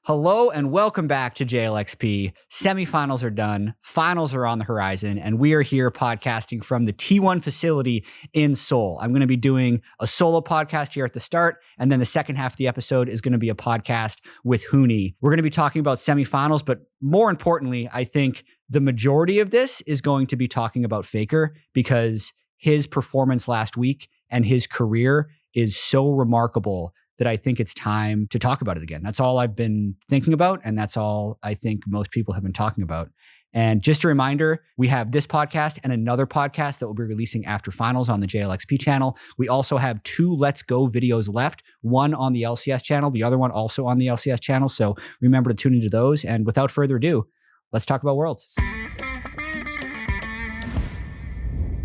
Hello and welcome back to JLXP. Semifinals are done, finals are on the horizon, and we are here podcasting from the T1 facility in Seoul. I'm going to be doing a solo podcast here at the start, and then the second half of the episode is going to be a podcast with Huni. We're going to be talking about semifinals, but more importantly, I think the majority of this is going to be talking about Faker because his performance last week and his career is so remarkable that I think it's time to talk about it again. That's all I've been thinking about, and that's all I think most people have been talking about. And just a reminder, we have this podcast and another podcast that we'll be releasing after finals on the JLXP channel. We also have 2 Let's Go videos left, one on the LCS channel, the other one also on the LCS channel. So remember to tune into those. And without further ado, let's talk about Worlds.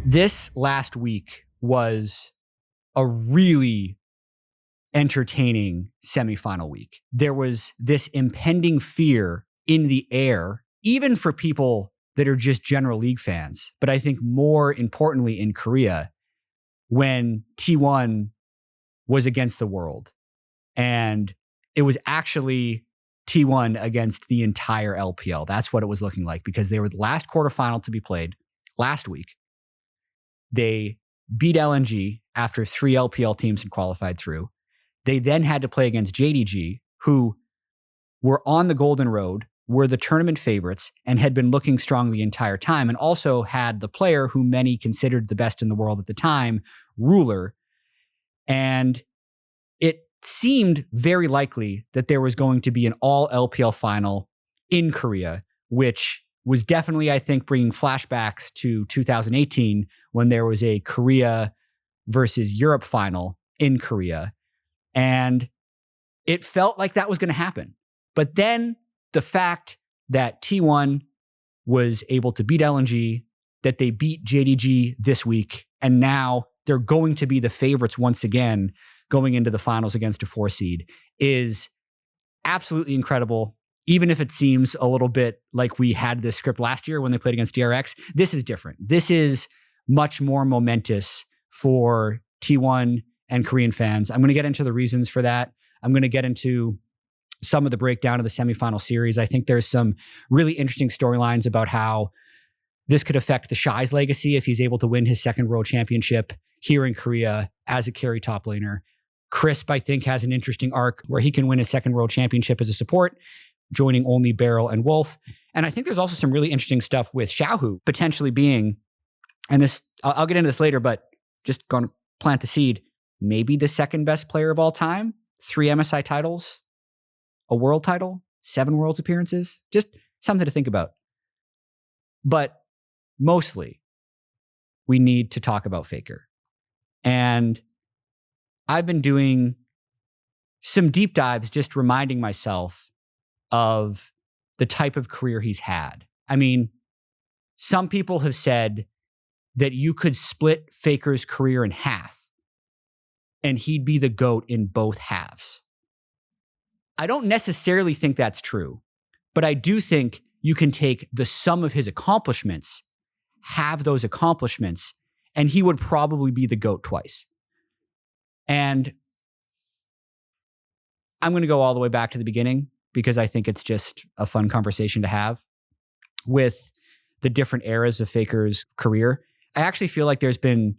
This last week was a really entertaining semifinal week. There was this impending fear in the air, even for people that are just general league fans. But I think more importantly in Korea, when T1 was against the world, and it was actually T1 against the entire LPL. That's what it was looking like because they were the last quarterfinal to be played last week. They beat LNG after 3 LPL teams had qualified through. They then had to play against JDG, who were on the Golden Road, were the tournament favorites, and had been looking strong the entire time, and also had the player who many considered the best in the world at the time, Ruler. And it seemed very likely that there was going to be an all LPL final in Korea, which was definitely, I think, bringing flashbacks to 2018 when there was a Korea versus Europe final in Korea. And it felt like that was going to happen. But then the fact that T1 was able to beat LNG, that they beat JDG this week, and now they're going to be the favorites once again going into the finals against a 4 seed is absolutely incredible. Even if it seems a little bit like we had this script last year when they played against DRX, this is different. This is much more momentous for T1 and Korean fans. I'm going to get into the reasons for that. I'm going to get into some of the breakdown of the semifinal series. I think there's some really interesting storylines about how this could affect TheShy's legacy if he's able to win his second world championship here in Korea as a carry top laner. Crisp, I think, has an interesting arc where he can win his second world championship as a support, joining only Beryl and Wolf. And I think there's also some really interesting stuff with Xiaohu potentially being, and this, I'll get into this later, but just going to plant the seed, maybe the second best player of all time, 3 MSI titles, a world title, 7 worlds appearances, just something to think about. But mostly, we need to talk about Faker. And I've been doing some deep dives, just reminding myself of the type of career he's had. I mean, some people have said that you could split Faker's career in half and he'd be the GOAT in both halves. I don't necessarily think that's true, but I do think you can take the sum of his accomplishments, have those accomplishments, and he would probably be the GOAT twice. And I'm going to go all the way back to the beginning because I think it's just a fun conversation to have with the different eras of Faker's career. I actually feel like there's been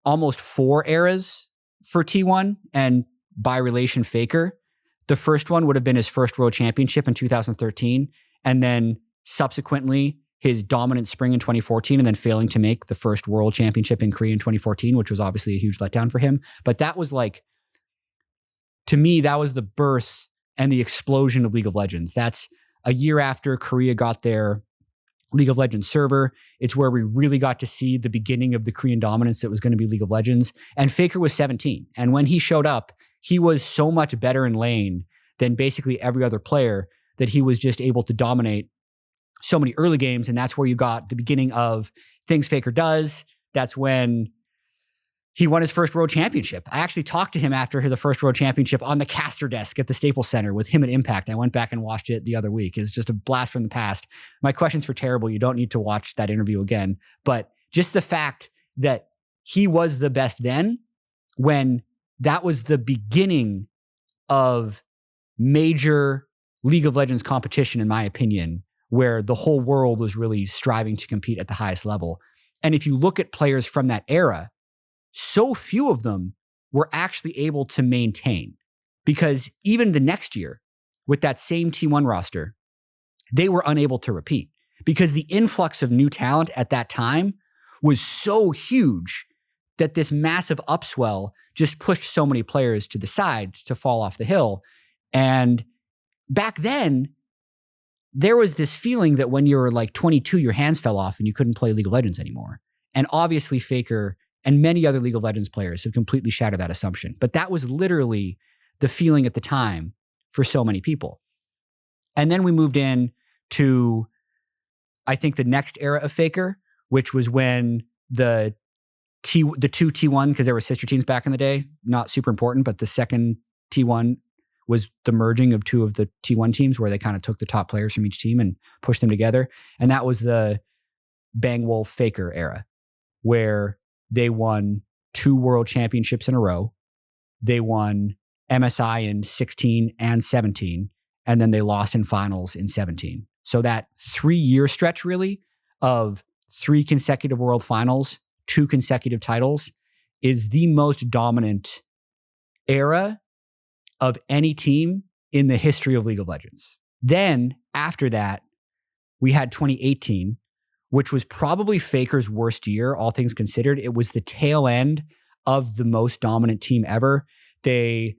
almost 4 eras for T1 and by relation Faker. The first one would have been his first world championship in 2013, and then subsequently his dominant spring in 2014, and then failing to make the first world championship in Korea in 2014, which was obviously a huge letdown for him. But that was like, to me, that was the birth and the explosion of League of Legends. That's a year after Korea got their League of Legends server. It's where we really got to see the beginning of the Korean dominance that was going to be League of Legends. And Faker was 17. And when he showed up, he was so much better in lane than basically every other player that he was just able to dominate so many early games. And that's where you got the beginning of things Faker does. That's when he won his first world championship. I actually talked to him after the first world championship on the caster desk at the Staples Center with him at Impact. I went back and watched it the other week. It's just a blast from the past. My questions for terrible. You don't need to watch that interview again. But just the fact that he was the best then, when that was the beginning of major League of Legends competition, in my opinion, where the whole world was really striving to compete at the highest level. And if you look at players from that era, so few of them were actually able to maintain, because even the next year with that same T1 roster, they were unable to repeat because the influx of new talent at that time was so huge that this massive upswell just pushed so many players to the side to fall off the hill. And back then, there was this feeling that when you were like 22, your hands fell off and you couldn't play League of Legends anymore. And obviously Faker and many other League of Legends players have completely shattered that assumption. But that was literally the feeling at the time for so many people. And then we moved in to, I think, the next era of Faker, which was when the two T1, because there were sister teams back in the day, not super important, but the second T1 was the merging of two of the T1 teams where they kind of took the top players from each team and pushed them together. And that was the Bang Wolf Faker era, where they won 2 world championships in a row. They won MSI in 16 and 17, and then they lost in finals in 17. So that 3-year stretch really of 3 consecutive world finals, 2 consecutive titles is the most dominant era of any team in the history of League of Legends. Then after that, we had 2018, which was probably Faker's worst year, all things considered. It was the tail end of the most dominant team ever. They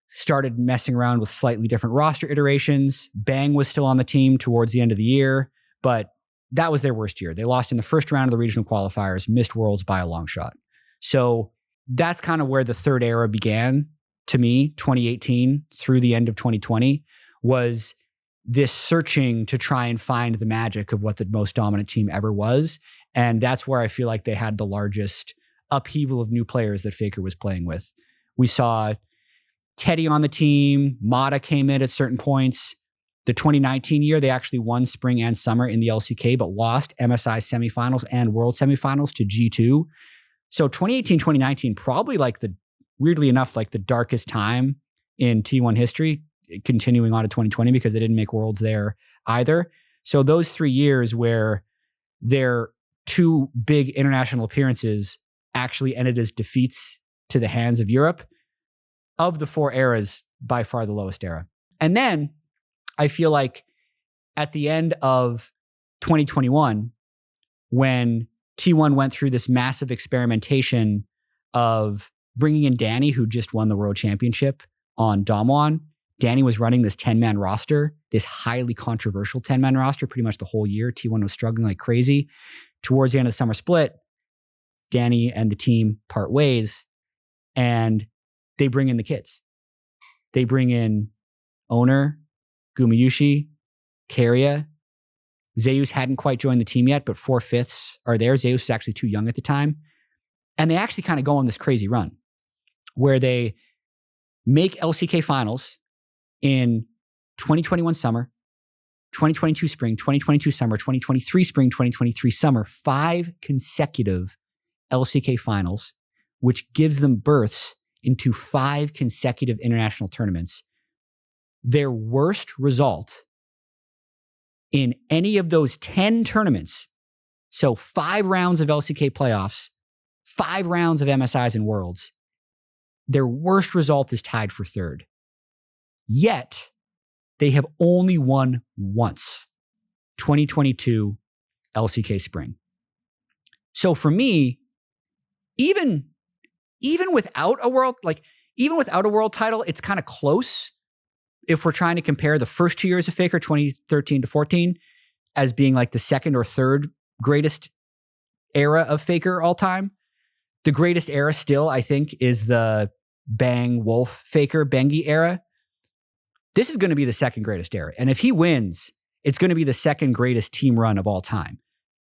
started messing around with slightly different roster iterations. Bang was still on the team towards the end of the year, but that was their worst year. They lost in the first round of the regional qualifiers, missed Worlds by a long shot. So that's kind of where the third era began to me. 2018 through the end of 2020 was this searching to try and find the magic of what the most dominant team ever was. And that's where I feel like they had the largest upheaval of new players that Faker was playing with. We saw Teddy on the team. Mata came in at certain points. The 2019 year, they actually won spring and summer in the LCK, but lost MSI semifinals and world semifinals to G2. So 2018, 2019, probably weirdly enough, like the darkest time in T1 history, continuing on to 2020 because they didn't make worlds there either. So those 3 years where their 2 big international appearances actually ended as defeats to the hands of Europe, of the 4 eras, by far the lowest era. And then I feel like at the end of 2021, when T1 went through this massive experimentation of bringing in Daeny, who just won the world championship on Damwon. Daeny was running this 10-man roster, this highly controversial 10-man roster pretty much the whole year. T1 was struggling like crazy. Towards the end of the summer split, Daeny and the team part ways, and they bring in the kids. They bring in Owner, Gumayushi, Keria. Zeus hadn't quite joined the team yet, but 4/5 are there. Zeus was actually too young at the time. And they actually kind of go on this crazy run where they make LCK finals in 2021 summer, 2022 spring, 2022 summer, 2023 spring, 2023 summer, 5 consecutive LCK finals, which gives them berths into 5 consecutive international tournaments. Their worst result in any of those 10 tournaments, so 5 rounds of LCK playoffs, 5 rounds of MSIs and Worlds, their worst result is tied for 3rd. Yet, they have only won once, 2022 LCK Spring. So for me, even without a world title, it's kind of close if we're trying to compare the first 2 years of Faker, 2013 to 14, as being like the second or third greatest era of Faker all time. The greatest era still, I think, is the Bang Wolf Faker Bengi era. This is going to be the second greatest era. And if he wins, it's going to be the second greatest team run of all time.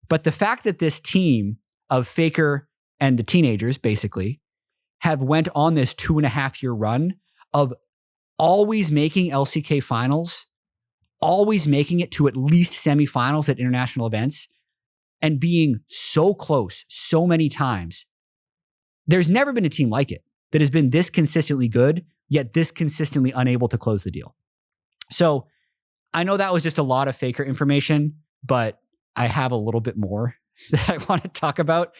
But the fact that this team of Faker and the teenagers, basically, have went on this 2.5-year run of always making LCK finals, always making it to at least semifinals at international events, and being so close so many times. There's never been a team like it that has been this consistently good, yet this consistently unable to close the deal. So I know that was just a lot of Faker information, but I have a little bit more that I want to talk about.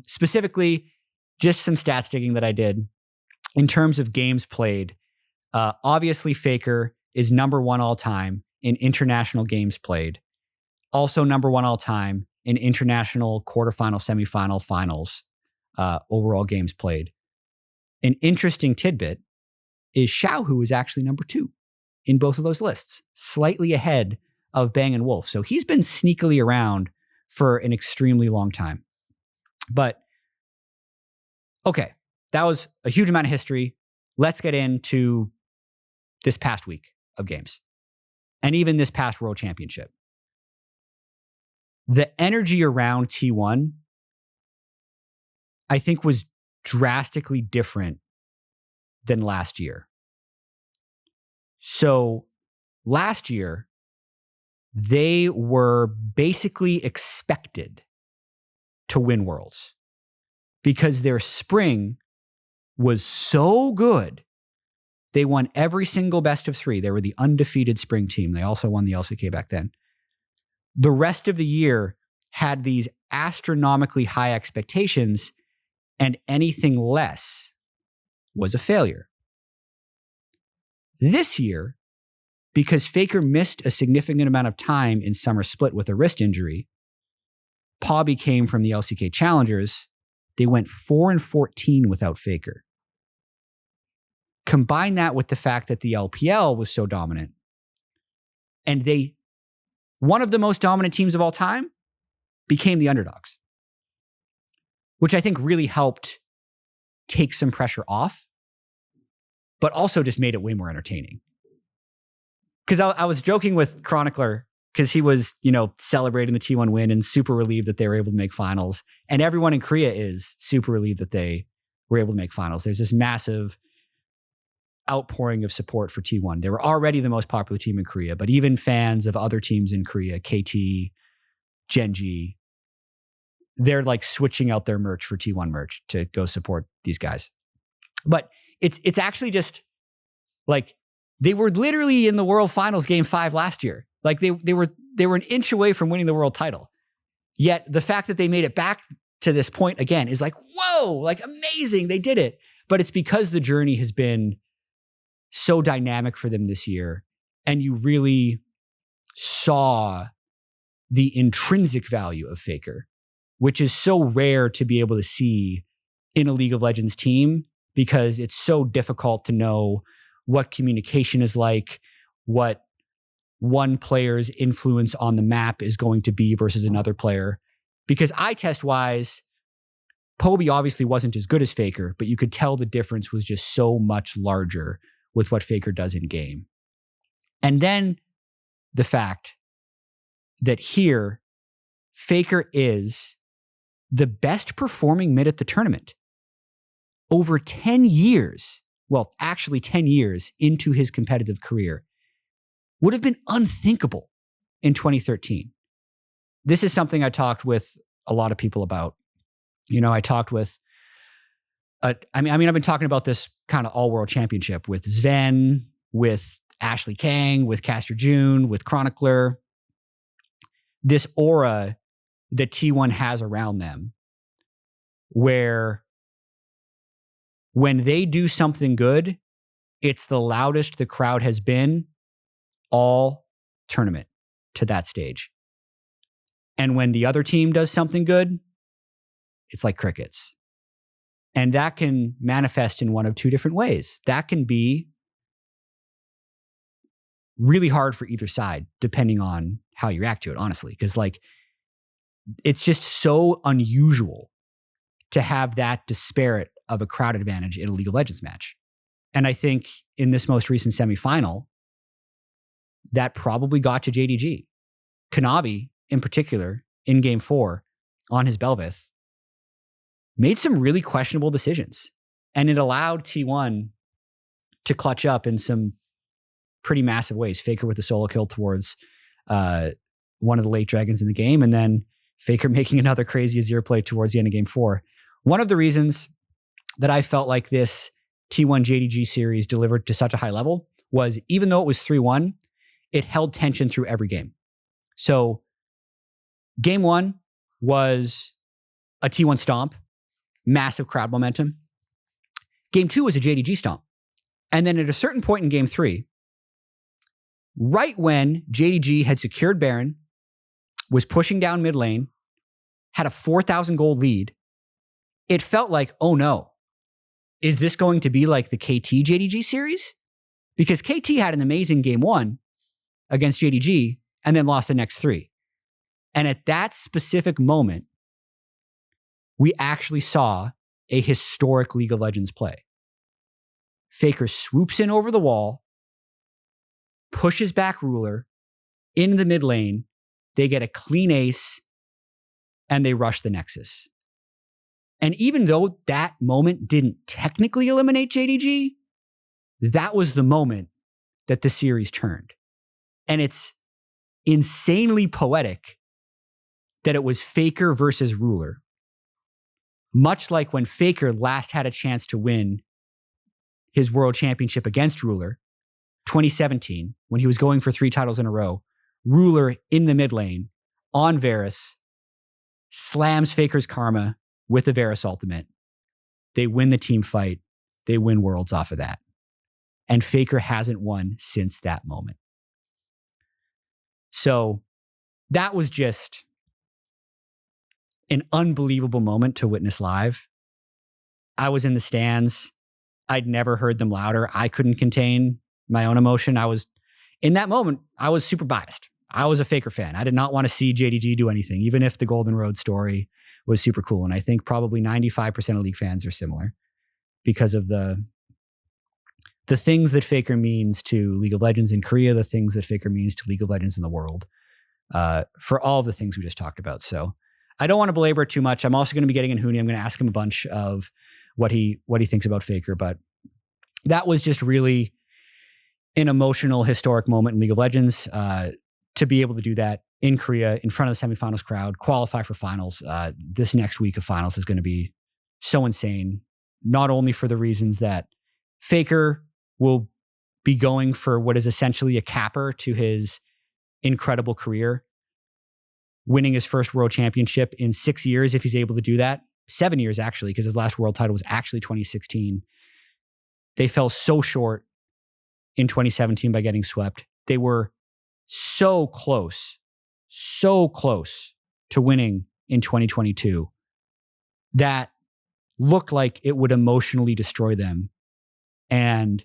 Specifically, just some stats digging that I did in terms of games played. Obviously, Faker is number one all time in international games played. Also number one all time in international quarterfinal, semifinal, finals, overall games played. An interesting tidbit is Xiaohu is actually number two in both of those lists, slightly ahead of Bang & Wolf. So he's been sneakily around for an extremely long time. But okay, that was a huge amount of history. Let's get into this past week of games and even this past World Championship. The energy around T1, I think, was drastically different than last year. So last year, they were basically expected to win Worlds because their spring was so good. They won every single best of three. They were the undefeated spring team. They also won the LCK back then. The rest of the year had these astronomically high expectations, and anything less was a failure. This year, because Faker missed a significant amount of time in summer split with a wrist injury, Pobby came from the LCK Challengers. They went 4-14 without Faker. Combine that with the fact that the LPL was so dominant, and one of the most dominant teams of all time became the underdogs, which I think really helped take some pressure off, but also just made it way more entertaining. Because I was joking with Chronicler because he was, celebrating the T1 win and super relieved that they were able to make finals. And everyone in Korea is super relieved that they were able to make finals. There's this massive outpouring of support for T1. They were already the most popular team in Korea, but even fans of other teams in Korea, KT, Genji, they're like switching out their merch for T1 merch to go support these guys. But it's actually just like they were literally in the World Finals Game 5 last year. Like they were an inch away from winning the world title. Yet the fact that they made it back to this point again is like, whoa, like amazing, they did it. But it's because the journey has been so dynamic for them this year, and you really saw the intrinsic value of Faker, which is so rare to be able to see in a League of Legends team because it's so difficult to know what communication is like, what one player's influence on the map is going to be versus another player. Because eye test wise, Pobby obviously wasn't as good as Faker, but you could tell the difference was just so much larger with what Faker does in game. And then the fact that here, Faker is the best performing mid at the tournament. Over 10 years, well, actually 10 years into his competitive career, would have been unthinkable in 2013. This is something I talked with a lot of people about. I talked with, I've been talking about this kind of all-world championship with Sven, with Ashley Kang, with Caster June, with Chronicler. This aura that T1 has around them, where when they do something good, it's the loudest the crowd has been all tournament to that stage. And when the other team does something good, it's like crickets. And that can manifest in one of two different ways. That can be really hard for either side, depending on how you react to it, honestly. Because it's just so unusual to have that disparate of a crowd advantage in a League of Legends match. And I think in this most recent semifinal, that probably got to JDG. Kanabi, in particular, in Game 4, on his Belveth, made some really questionable decisions. And it allowed T1 to clutch up in some pretty massive ways. Faker with the solo kill towards one of the late dragons in the game, and then Faker making another crazy Azir play towards the end of Game 4. One of the reasons that I felt like this T1 JDG series delivered to such a high level was even though it was 3-1, it held tension through every game. So game 1 was a T1 stomp, massive crowd momentum. Game 2 was a JDG stomp. And then at a certain point in game 3, right when JDG had secured Baron, was pushing down mid lane, had a 4,000 gold lead, it felt like, oh no, is this going to be like the KT JDG series? Because KT had an amazing game 1 against JDG and then lost the next 3. And at that specific moment, we actually saw a historic League of Legends play. Faker swoops in over the wall, pushes back Ruler in the mid lane. They get a clean ace and they rush the Nexus. And even though that moment didn't technically eliminate JDG, that was the moment that the series turned. And it's insanely poetic that it was Faker versus Ruler. Much like when Faker last had a chance to win his world championship against Ruler, 2017, when he was going for 3 titles in a row, Ruler in the mid lane on Varus slams Faker's Karma with the Varus ultimate. They win the team fight. They win Worlds off of that. And Faker hasn't won since that moment. So that was just an unbelievable moment to witness live. I was in the stands. I'd never heard them louder. I couldn't contain my own emotion. In that moment, I was super biased. I was a Faker fan. I did not want to see JDG do anything, even if the Golden Road story was super cool. And I think probably 95% of League fans are similar because of the things that Faker means to League of Legends in Korea, the things that Faker means to League of Legends in the world, for all the things we just talked about. So I don't want to belabor it too much. I'm also going to be getting in Huni. I'm going to ask him a bunch of what he thinks about Faker, but that was just really an emotional, historic moment in League of Legends. To be able to do that in Korea, in front of the semifinals crowd, qualify for finals. This next week of finals is going to be so insane, not only for the reasons that Faker will be going for what is essentially a capper to his incredible career, winning his first world championship in 6 years, if he's able to do that. 7 years, actually, because his last world title was actually 2016. They fell so short in 2017 by getting swept. They were so close to winning in 2022 that looked like it would emotionally destroy them. And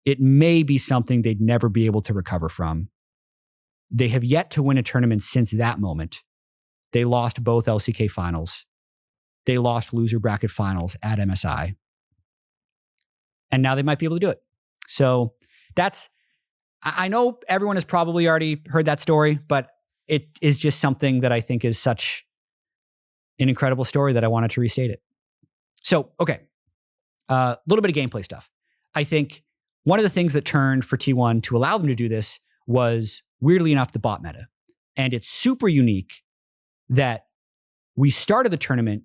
it may be something they'd never be able to recover from. They have yet to win a tournament since that moment. They lost both LCK finals. They lost loser bracket finals at MSI. And now they might be able to do it. So I know everyone has probably already heard that story, but it is just something that I think is such an incredible story that I wanted to restate it. So, okay. A little bit of gameplay stuff. I think one of the things that turned for T1 to allow them to do this was, weirdly enough, the bot meta. And it's super unique that we started the tournament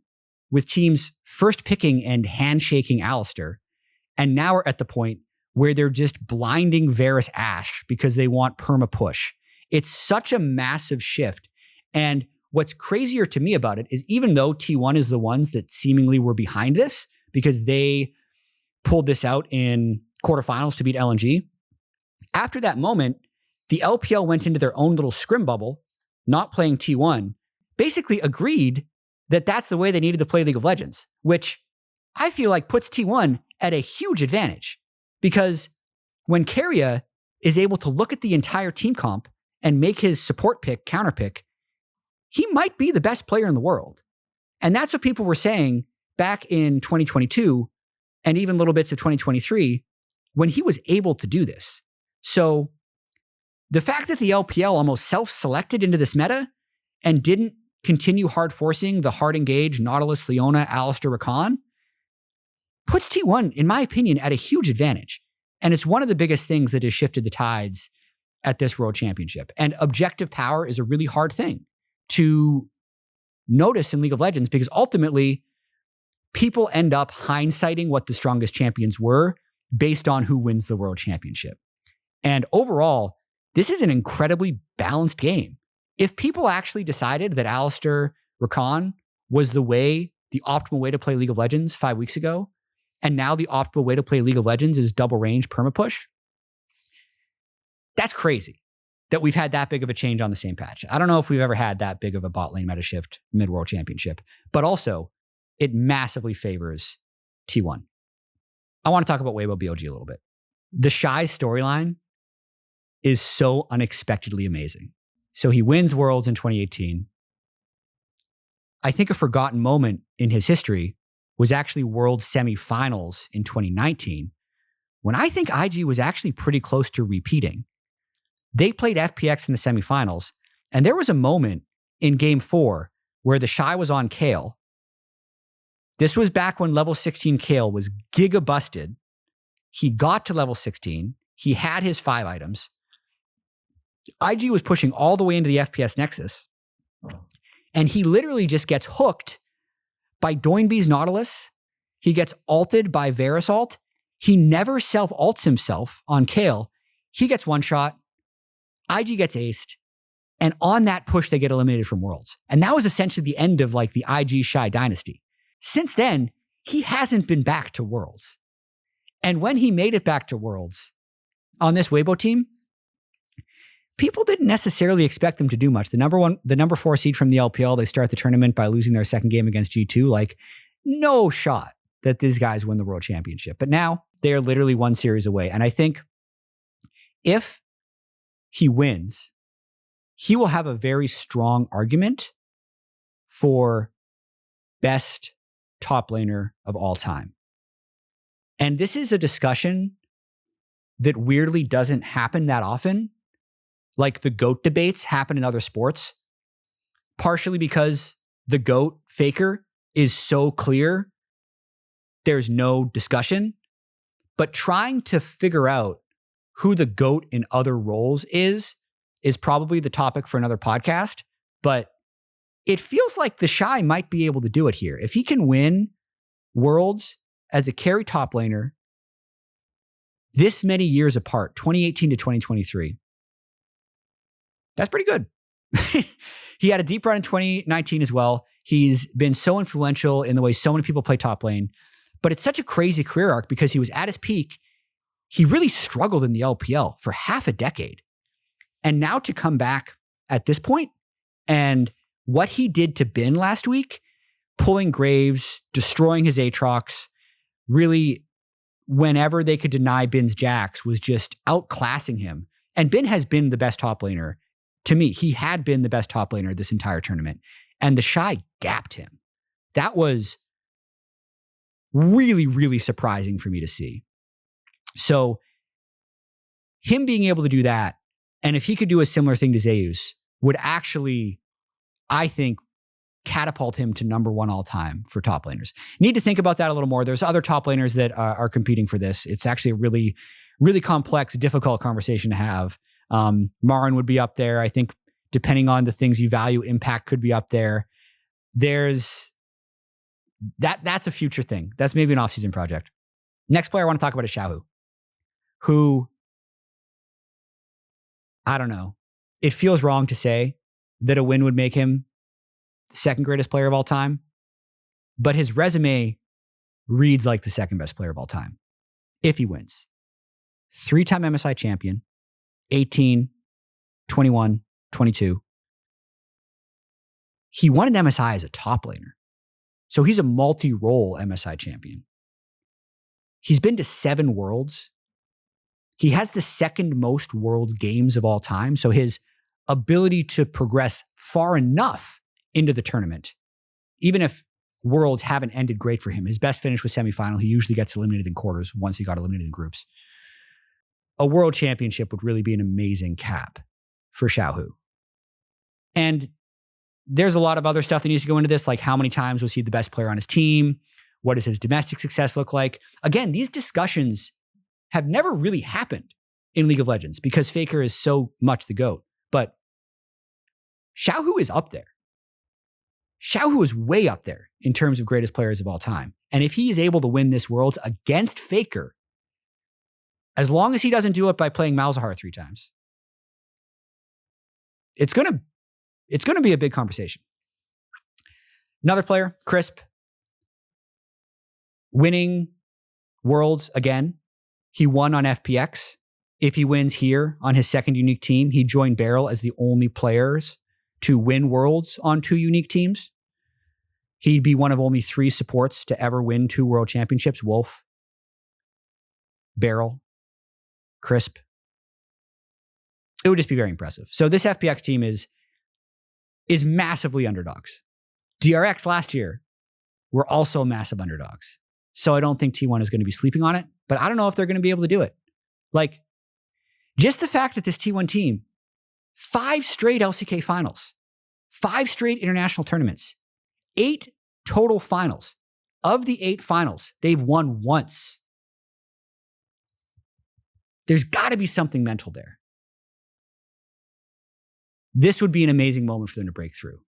with teams first picking and handshaking Alistair, and now we're at the point where they're just blinding Varus Ashe because they want perma push. It's such a massive shift. And what's crazier to me about it is, even though T1 is the ones that seemingly were behind this because they pulled this out in quarterfinals to beat LNG, after that moment, the LPL went into their own little scrim bubble, not playing T1, basically agreed that that's the way they needed to play League of Legends, which I feel like puts T1 at a huge advantage. Because when Keria is able to look at the entire team comp and make his support pick, counter pick, he might be the best player in the world. And that's what people were saying back in 2022 and even little bits of 2023 when he was able to do this. So the fact that the LPL almost self-selected into this meta and didn't continue hard forcing the hard engage Nautilus, Leona, Alistair, Rakan puts T1, in my opinion, at a huge advantage. And it's one of the biggest things that has shifted the tides at this World Championship. And objective power is a really hard thing to notice in League of Legends because ultimately people end up hindsighting what the strongest champions were based on who wins the World Championship. And overall, this is an incredibly balanced game. If people actually decided that Alistair Rakan was the optimal way to play League of Legends 5 weeks ago, and now the optimal way to play League of Legends is double range permapush, that's crazy that we've had that big of a change on the same patch. I don't know if we've ever had that big of a bot lane meta shift mid-world championship, but also it massively favors T1. I want to talk about Weibo BOG a little bit. TheShy's storyline is so unexpectedly amazing. So he wins Worlds in 2018. I think a forgotten moment in his history was actually World Semifinals in 2019, when I think IG was actually pretty close to repeating. They played FPX in the semifinals, and there was a moment in Game 4 where TheShy was on Kale. This was back when level 16 Kale was giga busted. He got to level 16. He had his 5 items. IG was pushing all the way into the FPS Nexus, and he literally just gets hooked by Doinby's Nautilus. He gets ulted by Verisalt. He never self-ults himself on Kale. He gets one shot. IG gets aced. And on that push, they get eliminated from Worlds. And that was essentially the end of like the IG Shy dynasty. Since then, he hasn't been back to Worlds. And when he made it back to Worlds on this Weibo team, people didn't necessarily expect them to do much. The number 4 seed from the LPL, they start the tournament by losing their second game against G2. Like, no shot that these guys win the World Championship. But now they are literally one series away. And I think if he wins, he will have a very strong argument for best top laner of all time. And this is a discussion that weirdly doesn't happen that often. Like the GOAT debates happen in other sports, partially because the GOAT Faker is so clear, there's no discussion. But trying to figure out who the GOAT in other roles is probably the topic for another podcast. But it feels like TheShy might be able to do it here. If he can win Worlds as a carry top laner this many years apart, 2018 to 2023, that's pretty good. He had a deep run in 2019 as well. He's been so influential in the way so many people play top lane. But it's such a crazy career arc because he was at his peak. He really struggled in the LPL for half a decade. And now to come back at this point, and what he did to Bin last week, pulling Graves, destroying his Aatrox, really, whenever they could deny Bin's Jax, was just outclassing him. And Bin has been the best top laner. To me, he had been the best top laner this entire tournament. And TheShy gapped him. That was really, really surprising for me to see. So him being able to do that, and if he could do a similar thing to Zeus, would actually, I think, catapult him to number 1 all time for top laners. Need to think about that a little more. There's other top laners that are competing for this. It's actually a really, really complex, difficult conversation to have. Marin would be up there. I think depending on the things you value, Impact could be up there. That's a future thing. That's maybe an off-season project. Next player I want to talk about is Xiaohu, who, I don't know. It feels wrong to say that a win would make him the second greatest player of all time, but his resume reads like the second best player of all time if he wins. 3-time MSI champion, 18, 21, 22. He won an MSI as a top laner. So he's a multi-role MSI champion. He's been to 7 Worlds. He has the second most World games of all time. So his ability to progress far enough into the tournament, even if Worlds haven't ended great for him, his best finish was semifinal. He usually gets eliminated in quarters once he got eliminated in groups. A World Championship would really be an amazing cap for Xiaohu. And there's a lot of other stuff that needs to go into this, like how many times was he the best player on his team? What does his domestic success look like? Again, these discussions have never really happened in League of Legends because Faker is so much the GOAT. But Xiaohu is up there. Xiaohu is way up there in terms of greatest players of all time. And if he is able to win this Worlds against Faker, As long as he doesn't do it by playing Malzahar 3 times, it's going to be a big conversation. Another player, Crisp, winning Worlds again. He won on FPX. If he wins here on his second unique team, he'd join Barrel as the only players to win Worlds on 2 unique teams. He'd be one of only 3 supports to ever win 2 World Championships. Wolf, Barrel, Crisp. It would just be very impressive. So this FPX team is massively underdogs. DRX last year were also massive underdogs. So I don't think T1 is going to be sleeping on it, but I don't know if they're going to be able to do it. Like, just the fact that this T1 team, 5 straight LCK finals, 5 straight international tournaments, 8 total finals. Of the 8 finals, they've won once. There's got to be something mental there. This would be an amazing moment for them to break through.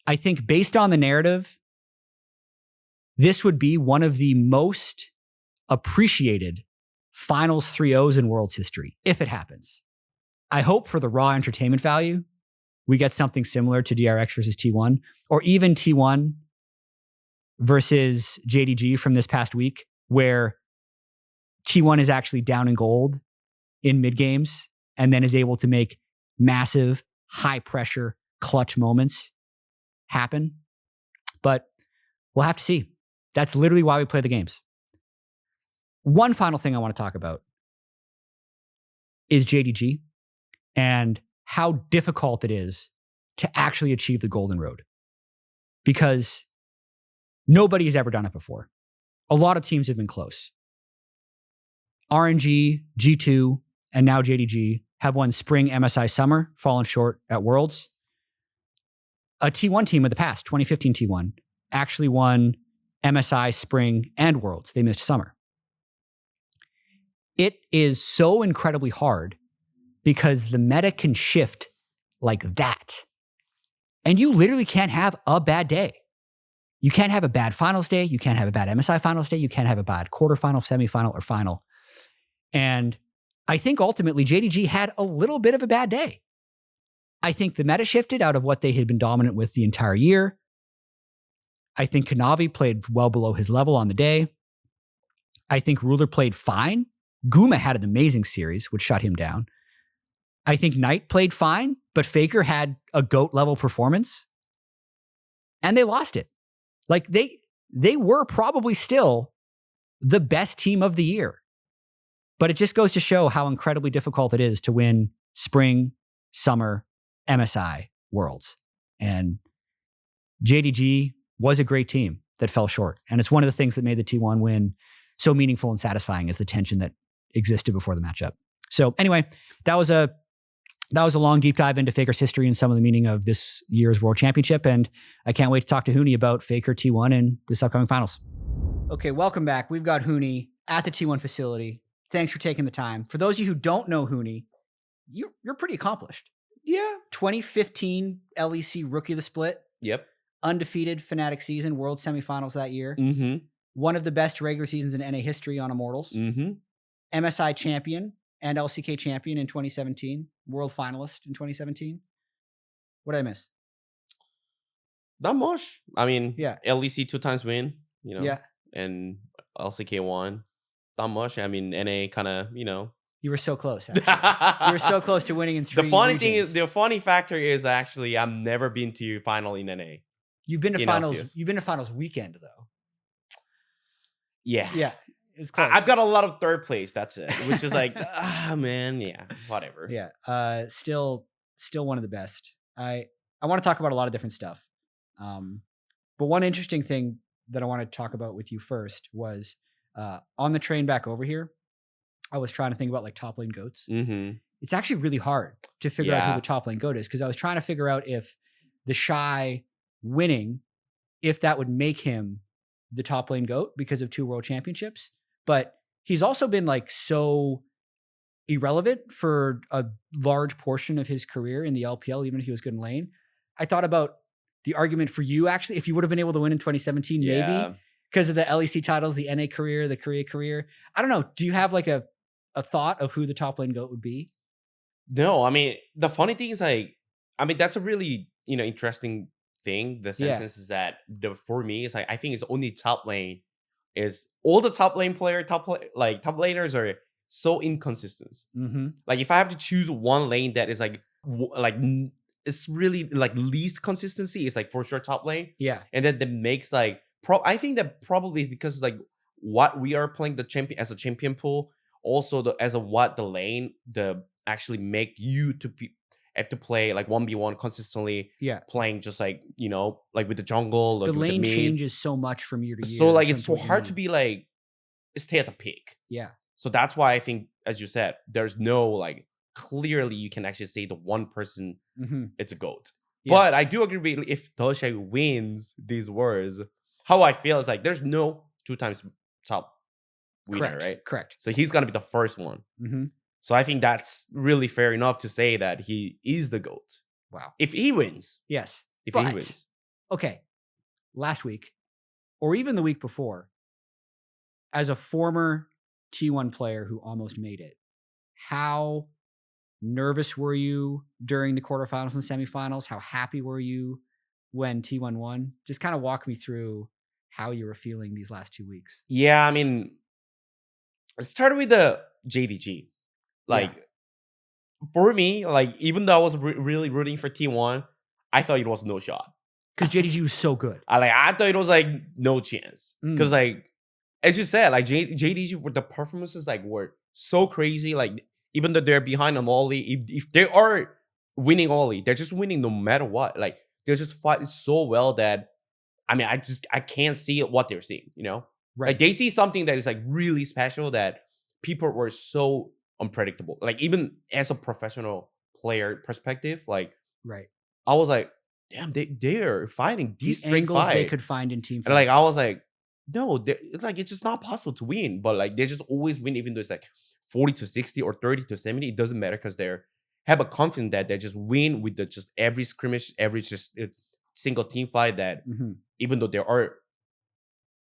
I think based on the narrative, this would be one of the most appreciated finals 3-0s in World's history, if it happens. I hope for the raw entertainment value, we get something similar to DRX versus T1, or even T1 versus JDG from this past week, where T1 is actually down in gold in mid games and then is able to make massive, high pressure, clutch moments happen. But we'll have to see. That's literally why we play the games. One final thing I want to talk about is JDG and how difficult it is to actually achieve the Golden Road. Because nobody's ever done it before. A lot of teams have been close. RNG, G2, and now JDG have won Spring, MSI, Summer, fallen short at Worlds. A T1 team of the past, 2015 T1, actually won MSI, Spring, and Worlds. They missed Summer. It is so incredibly hard because the meta can shift like that. And you literally can't have a bad day. You can't have a bad finals day. You can't have a bad MSI finals day. You can't have a bad quarterfinal, semifinal, or final. And I think ultimately JDG had a little bit of a bad day. I think the meta shifted out of what they had been dominant with the entire year. I think Kanavi played well below his level on the day. I think Ruler played fine. Guma had an amazing series, which shut him down. I think Knight played fine, but Faker had a GOAT level performance. And they lost it. Like they were probably still the best team of the year. But it just goes to show how incredibly difficult it is to win Spring, Summer, MSI, Worlds. And JDG was a great team that fell short. And it's one of the things that made the T1 win so meaningful and satisfying is the tension that existed before the matchup. So anyway, that was a long deep dive into Faker's history and some of the meaning of this year's World Championship. And I can't wait to talk to Huni about Faker T1 and this upcoming finals. Okay, welcome back. We've got Huni at the T1 facility. Thanks for taking the time. For those of you who don't know Huni, you're pretty accomplished. Yeah. 2015 LEC Rookie of the Split. Yep. Undefeated Fnatic season, World Semifinals that year. Mm-hmm. One of the best regular seasons in NA history on Immortals. Mm-hmm. MSI champion and LCK champion in 2017. World finalist in 2017. What did I miss? Not much. I mean, yeah. LEC 2 times win, Yeah. And LCK 1. Not much. I mean, NA kind of, You were so close. You were so close to winning in 3 The funny regions. thing is, the funny factor is actually I've never been to final in NA. You've been to finals. LCS. You've been to finals weekend though. Yeah. Yeah. It's close. I've got a lot of third place. That's it. Which is like, man, yeah, whatever. Yeah. Still one of the best. I want to talk about a lot of different stuff. But one interesting thing that I want to talk about with you first was on the train back over here, I was trying to think about like top lane goats. Mm-hmm. It's actually really hard to figure out who the top lane goat is because I was trying to figure out if TheShy winning, if that would make him the top lane goat because of 2 world championships. But he's also been like so irrelevant for a large portion of his career in the LPL, even if he was good in lane. I thought about the argument for you actually, if you would have been able to win in 2017, maybe because of the LEC titles, the NA career, the Korea career. I don't know. Do you have like a a thought of who the top lane GOAT would be? No, I mean, the funny thing is like, I mean, that's a really, interesting thing. The Yeah. sentence is that for me, it's like I think it's only top lane is all the top lane player, top laners are so inconsistent. Mm-hmm. Like if I have to choose one lane that is like it's really like least consistency, it's like for sure top lane. Yeah. And then that makes like I think that probably is because like what we are playing the champion as a champion pool, also as a what the lane the actually make you to have to play like 1v1 consistently, Yeah. playing just like like with the jungle, like The with the lane mid. changes so much from year to year. So in like terms it's of so what you hard to need. be like stay at the peak. Yeah. So that's why I think, as you said, there's no like clearly you can actually say the one person Mm-hmm. it's a GOAT. Yeah. But I do agree with if TheShy wins these wars, how I feel is like there's no 2 times top winner, Correct. right? Correct. So he's gonna be the first one. Mm-hmm. So I think that's really fair enough to say that he is the GOAT. Wow. If he wins. Yes. If but, he wins. Okay. Last week, or even the week before, as a former T1 player who almost made it, how nervous were you during the quarterfinals and semifinals? How happy were you when T1 won? Just kind of walk me through how you were feeling these last 2 weeks. Yeah, I mean, it started with the JDG. Like, for me, like, even though I was really rooting for T1, I thought it was no shot. Because JDG was so good. I thought it was like no chance. Because Mm. like, as you said, like JDG, the performances like were so crazy. Like, even though they're behind on Ollie, if they are winning Ollie, they're just winning no matter what. Like, they're just fighting so well that, I mean, I can't see what they're seeing, Right. Like, they see something that is like really special that people were so unpredictable. Like, even as a professional player perspective, like, Right. I was like, damn, they're fighting these The straight angles fight. they could find in team fights. And like, I was like, no, it's like, it's just not possible to win. But like, they just always win, even though it's like 40-60 or 30-70. It doesn't matter because they have a confidence that they just win with the just every scrimmage, every just single team fight that even though there are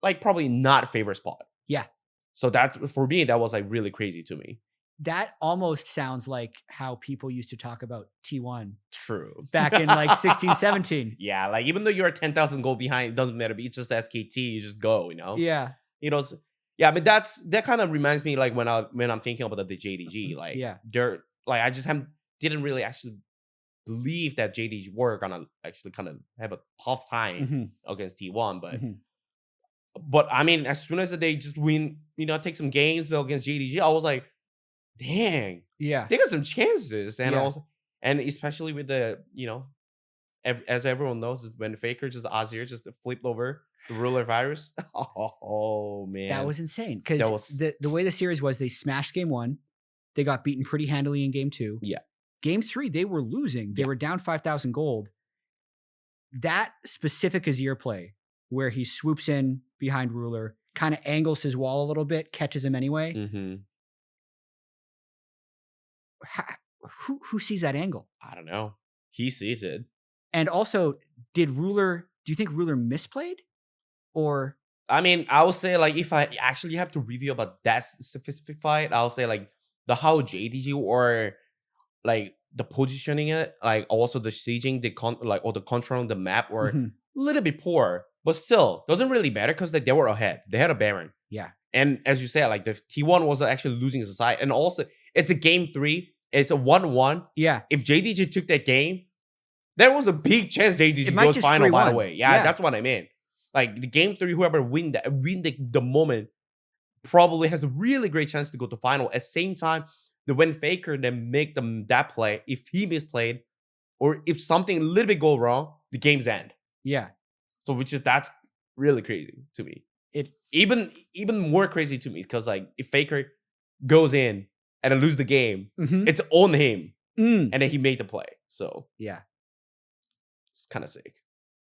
like probably not favorite spot. Yeah. So that's, for me, that was like really crazy to me. That almost sounds like how people used to talk about T1 True. back in like 16, 17. Yeah, like even though you're 10,000 goal behind, it doesn't matter. It's just SKT, you just go, Yeah. Yeah, I mean that kind of reminds me like when I'm thinking about the JDG, like they're like I just didn't really actually believe that JDG were gonna actually kind of have a tough time against T1, but I mean as soon as they just win, take some games against JDG, I was like, dang, Yeah. they got some chances, and Yeah. also, and especially with the as everyone knows, when Faker just Azir just flipped over the ruler virus. Oh man, That was insane. Because the way the series was, they smashed game 1. They got beaten pretty handily in game 2. Yeah. Game 3, they were losing. They were down 5,000 gold. That specific Azir play where he swoops in behind ruler, kind of angles his wall a little bit, catches him anyway. Who sees that angle? I don't know. He sees it. And also, do you think ruler misplayed? Or I mean, I would say like if I actually have to review about that specific fight, I'll say like the how JDG or like the positioning it, like also the staging, or the control on the map were a little bit poor, but still doesn't really matter because they were ahead. They had a Baron. Yeah. And as you said, like the T1 was actually losing his side, and also it's a game 3. It's a 1-1. Yeah. If JDG took that game, there was a big chance JDG goes final. By the way, yeah, that's what I mean. Like the game 3, whoever win the moment probably has a really great chance to go to final. At the same time, the when Faker then make them that play, if he misplayed or if something a little bit go wrong, the game's end. Yeah. So that's really crazy to me. It even more crazy to me because like if Faker goes in and then lose the game, it's on him, and then he made the play. So yeah, it's kind of sick.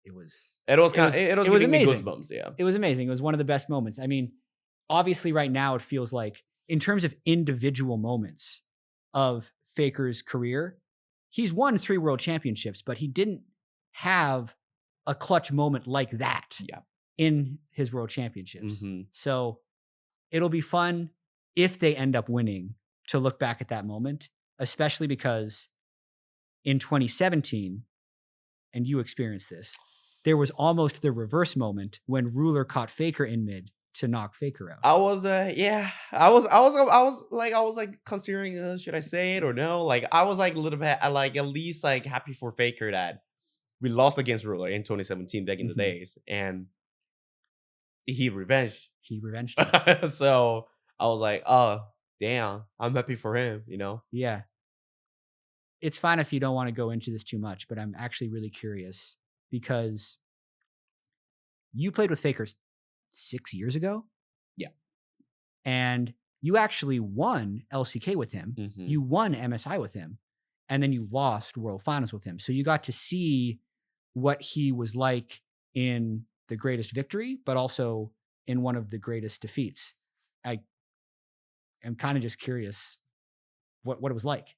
It was giving amazing. Me goosebumps, yeah. It was amazing. It was one of the best moments. I mean, obviously right now it feels like in terms of individual moments of Faker's career, he's won 3 world championships, but he didn't have a clutch moment like that in his world championships. So it'll be fun if they end up winning to look back at that moment, especially because in 2017, and you experienced this, there was almost the reverse moment when Ruler caught Faker in mid to knock Faker out. I was like considering, should I say it or no? Like I was like a little bit like at least like happy for Faker that we lost against Ruler in 2017 back in the days, and he revenged. So I was like, oh damn, I'm happy for him, you know? Yeah. It's fine if you don't want to go into this too much, but I'm actually really curious because you played with Faker 6 years ago. Yeah. And you actually won LCK with him. Mhm. You won MSI with him. And then you lost World Finals with him. So you got to see what he was like in the greatest victory, but also in one of the greatest defeats. I am kind of just curious what it was like.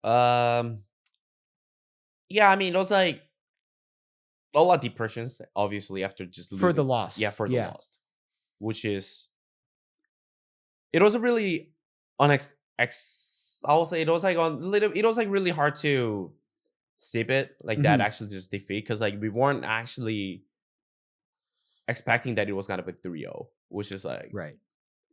Yeah, I mean, it was like a lot of depressions, obviously, after just losing. For the loss. Yeah, for the loss. Which is, it was a really I will say it was like it was like really hard to sip it like that, actually just defeat, because like we weren't actually expecting that it was gonna be 3-0, which is like, right.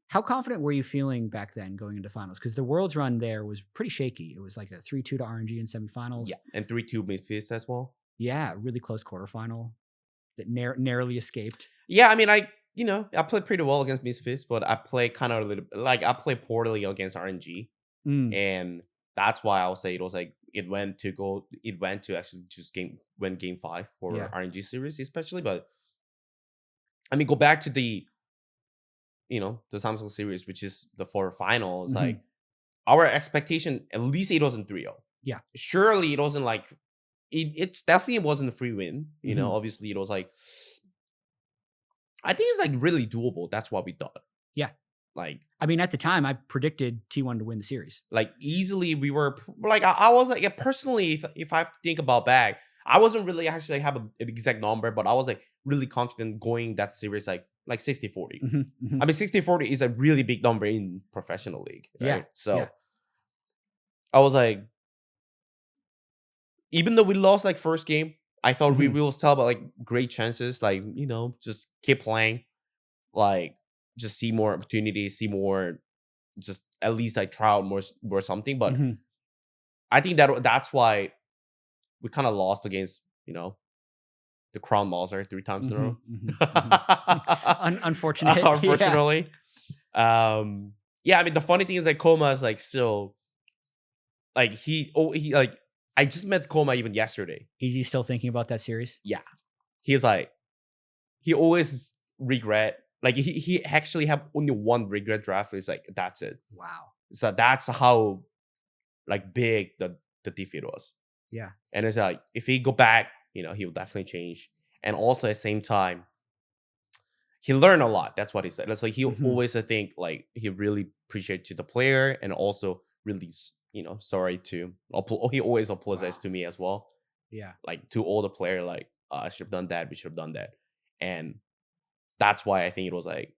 How confident were you feeling back then going into finals? Because the Worlds run there was pretty shaky. It was like a 3-2 to RNG in semifinals. Yeah, and 3-2 Memphis as well. Yeah, really close quarterfinal that narrowly escaped. Yeah, I mean, I played pretty well against Misfits, but I played kind of a little like I played poorly against RNG, and that's why I would say it was like it went to actually just win game 5 for RNG series, especially. But I mean, go back to the the Samsung series, which is the quarterfinals. Like our expectation, at least it wasn't 3-0. Yeah, surely it wasn't like it's definitely wasn't a free win. You know, obviously it was like, I think it's like really doable. That's what we thought. Yeah. Like, I mean, at the time, I predicted T1 to win the series. Like, easily, we were like, I was like, yeah, personally, if I have to think about back, I wasn't really actually have an exact number, but I was like really confident going that series like 60-40. I mean, 60-40 is a really big number in professional league. Right? Yeah. So I was like, even though we lost like first game, I thought we will still have like great chances. Like, just keep playing, like just see more opportunities, see more, just at least like try out more something. But I think that's why we kind of lost against the Crown Monster 3 times in a row. Unfortunate. Unfortunately. Yeah, I mean, the funny thing is like Koma is like still like he like, I just met Koma even yesterday. Is he still thinking about that series? Yeah. He's like, he always regret. Like he actually have only one regret draft. It's like, that's it. Wow. So that's how like big the defeat was. Yeah. And it's like, if he go back, he will definitely change. And also at the same time, he learned a lot. That's what he said. That's like he always, I think, like he really appreciated to the player, and also really sorry to. He always apologized to me as well. Yeah. Like to all the player, like, I should have done that. We should have done that. And that's why I think it was like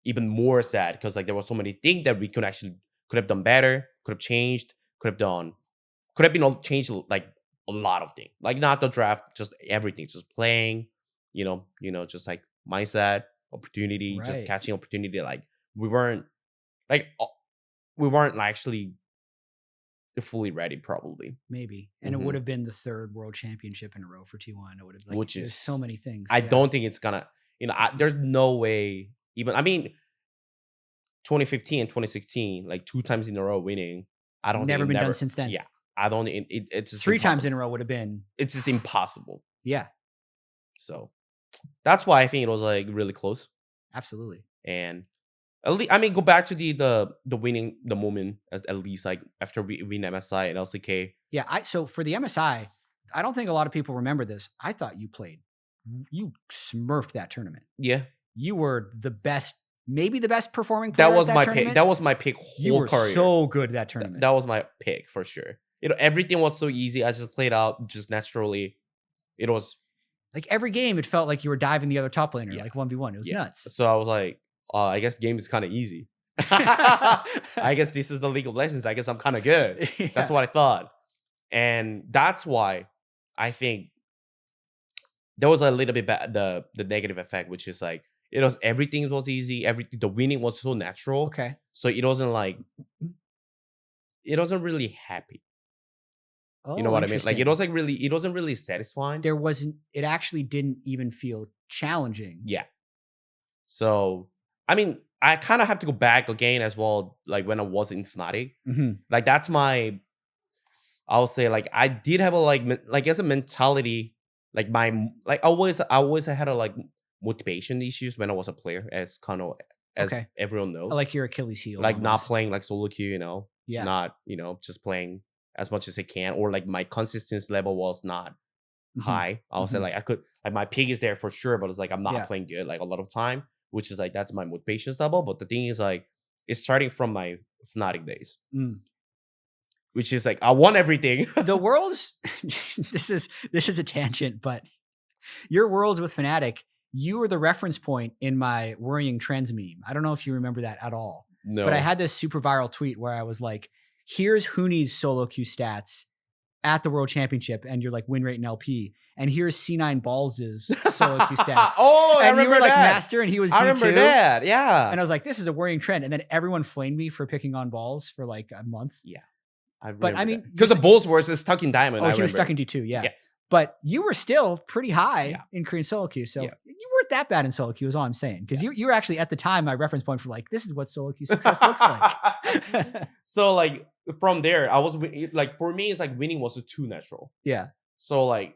even more sad, because like there were so many things that we could have done better, could have changed, could have been changed, like a lot of things, like not the draft, just everything, just playing, just like mindset, opportunity, just catching opportunity. Like we weren't actually fully ready, probably. Maybe. And it would have been the 3rd world championship in a row for T1. It would have, like, which is so many things. I don't think it's gonna, there's no way. Even, I mean, 2015 and 2016, like 2 times in a row winning, I don't never been done since then. Yeah, I don't. It's just 3 times in a row would have been. It's just impossible. Yeah. So that's why I think it was like really close. Absolutely. And at least, I mean, go back to the winning the moment, at least like after we win MSI and LCK. Yeah. So for the MSI, I don't think a lot of people remember this. I thought you smurfed that tournament. Yeah. You were the best. Maybe the best performing player. That was my pick. That was my pick. You were so good at that tournament. That was my pick for sure. Everything was so easy. I just played out just naturally. It was like every game, it felt like you were diving the other top laner, like 1v1. It was nuts. So I was like, I guess game is kind of easy. I guess this is the League of Legends. I guess I'm kind of good. Yeah. That's what I thought. And that's why I think there was a little bit the negative effect, which is like, everything was easy. The winning was so natural. Okay. So it wasn't really happy. Oh, you know what I mean? Like it wasn't really satisfying. It actually didn't even feel challenging. Yeah. So, I mean, I kind of have to go back again as well, like when I was in Fnatic. Like that's I'll say, like, I did have as a mentality, like I always had motivation issues when I was a player, as everyone knows. Like your Achilles heel. Like almost. Not playing like solo queue, Yeah. Not, just playing as much as I can, or like my consistency level was not high. I'll say like I could, like my peak is there for sure, but it's like I'm not playing good like a lot of time, which is like that's my motivation level. But the thing is, like, it's starting from my Fnatic days. Which is like I won everything. The world's this is a tangent, but your worlds with Fnatic, you were the reference point in my worrying trends meme. I don't know if you remember that at all. No. But I had this super viral tweet where I was like, here's Huni's solo queue stats at the World Championship, and you're like win rate in LP. And here's C9 Balls' solo queue stats. Oh, and I remember you were like that. Master, and he was D2. I remember that, yeah. And I was like, this is a worrying trend. And then everyone flamed me for picking on Balls for like a month. Yeah. But I mean, because the Bulls were stuck in Diamond. Oh, he was stuck in D2, yeah. But you were still pretty high in Korean solo queue, so you weren't that bad in solo queue, is all I'm saying. Because you were actually at the time my reference point for like, this is what solo queue success looks like. So like from there, I was like, for me, it's like winning was too natural. Yeah. So like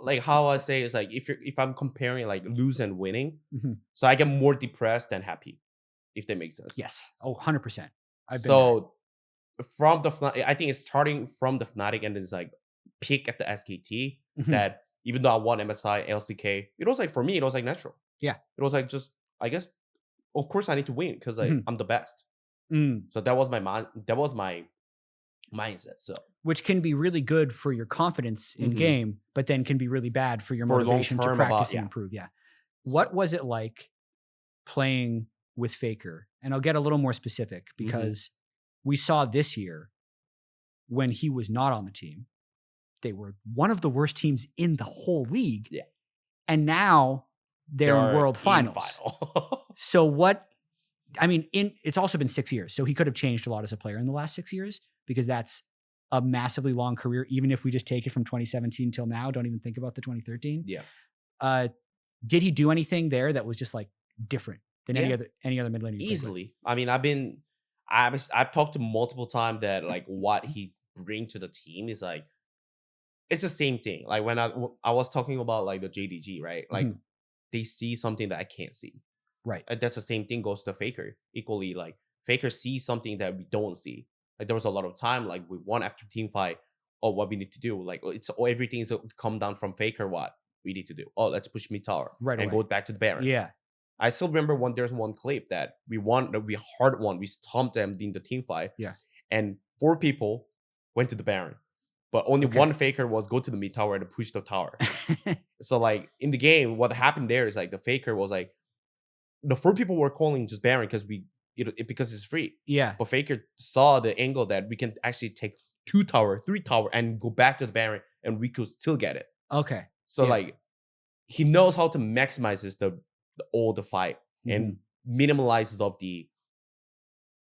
like how I say is like if I'm comparing like lose and winning, so I get more depressed than happy, if that makes sense. Yes. Oh, 100%. From the I think it's starting from the Fnatic, and it's like peak at the SKT that even though I won MSI, LCK, it was like, for me, it was like natural. Yeah. It was like, just, I guess, of course I need to win because like I'm the best. So that was my mindset. So, which can be really good for your confidence in game, but then can be really bad for your motivation to practice and improve. Yeah. What was it like playing with Faker? And I'll get a little more specific because we saw this year when he was not on the team, they were one of the worst teams in the whole league. Yeah. And now they're in World Finals. So it's also been 6 years. So he could have changed a lot as a player in the last 6 years, because that's a massively long career. Even if we just take it from 2017 till now, don't even think about the 2013. Yeah. Did he do anything there that was just like different than any other mid laner? Easily. I mean, I've talked to multiple times that like what he brings to the team is like, it's the same thing. Like when I was talking about like the JDG, right? Like they see something that I can't see. Right. And that's the same thing goes to Faker. Equally, like Faker sees something that we don't see. Like there was a lot of time, like we won after team fight. Oh, what we need to do? Like everything's come down from Faker. What we need to do? Oh, let's push mid tower and go back to the Baron. Yeah. I still remember there's one clip that we won, that we hard won. We stomped them in the team fight. Yeah. And 4 people went to the Baron, but only one Faker was go to the mid tower and push the tower. So like in the game, what happened there is like the Faker was like, the 4 people were calling just Baron because it's free. Yeah. But Faker saw the angle that we can actually take 2 tower, 3 tower, and go back to the Baron, and we could still get it. Okay. So like he knows how to maximize all the fight and minimalizes of the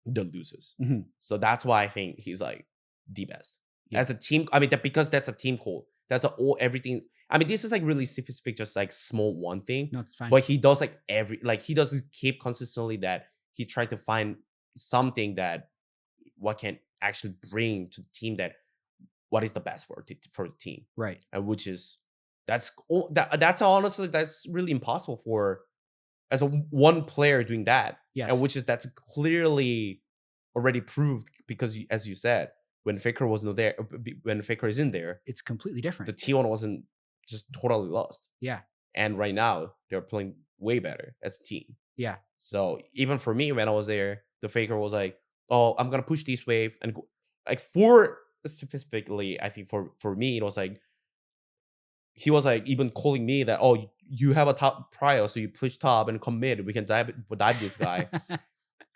losers. So that's why I think he's like the best as a team. I mean, because that's a team code. That's everything. I mean, this is like really specific, just like small one thing. No, it's fine. But he does like he doesn't keep consistently that he tried to find something that what can actually bring to the team, that what is the best for the team, right? And which is that's honestly that's really impossible for as a one player doing that. Yes. And that's clearly already proved, because as you said, when Faker wasn't there, when Faker is in there, it's completely different. The T1 wasn't just totally lost. Yeah. And right now they're playing way better as a team. Yeah. So even for me, when I was there, the Faker was like, oh, I'm going to push this wave. And go. Like specifically, I think for me, it was like, he was like even calling me that, oh, you have a top prior, so you push top and come mid. We can dive this guy.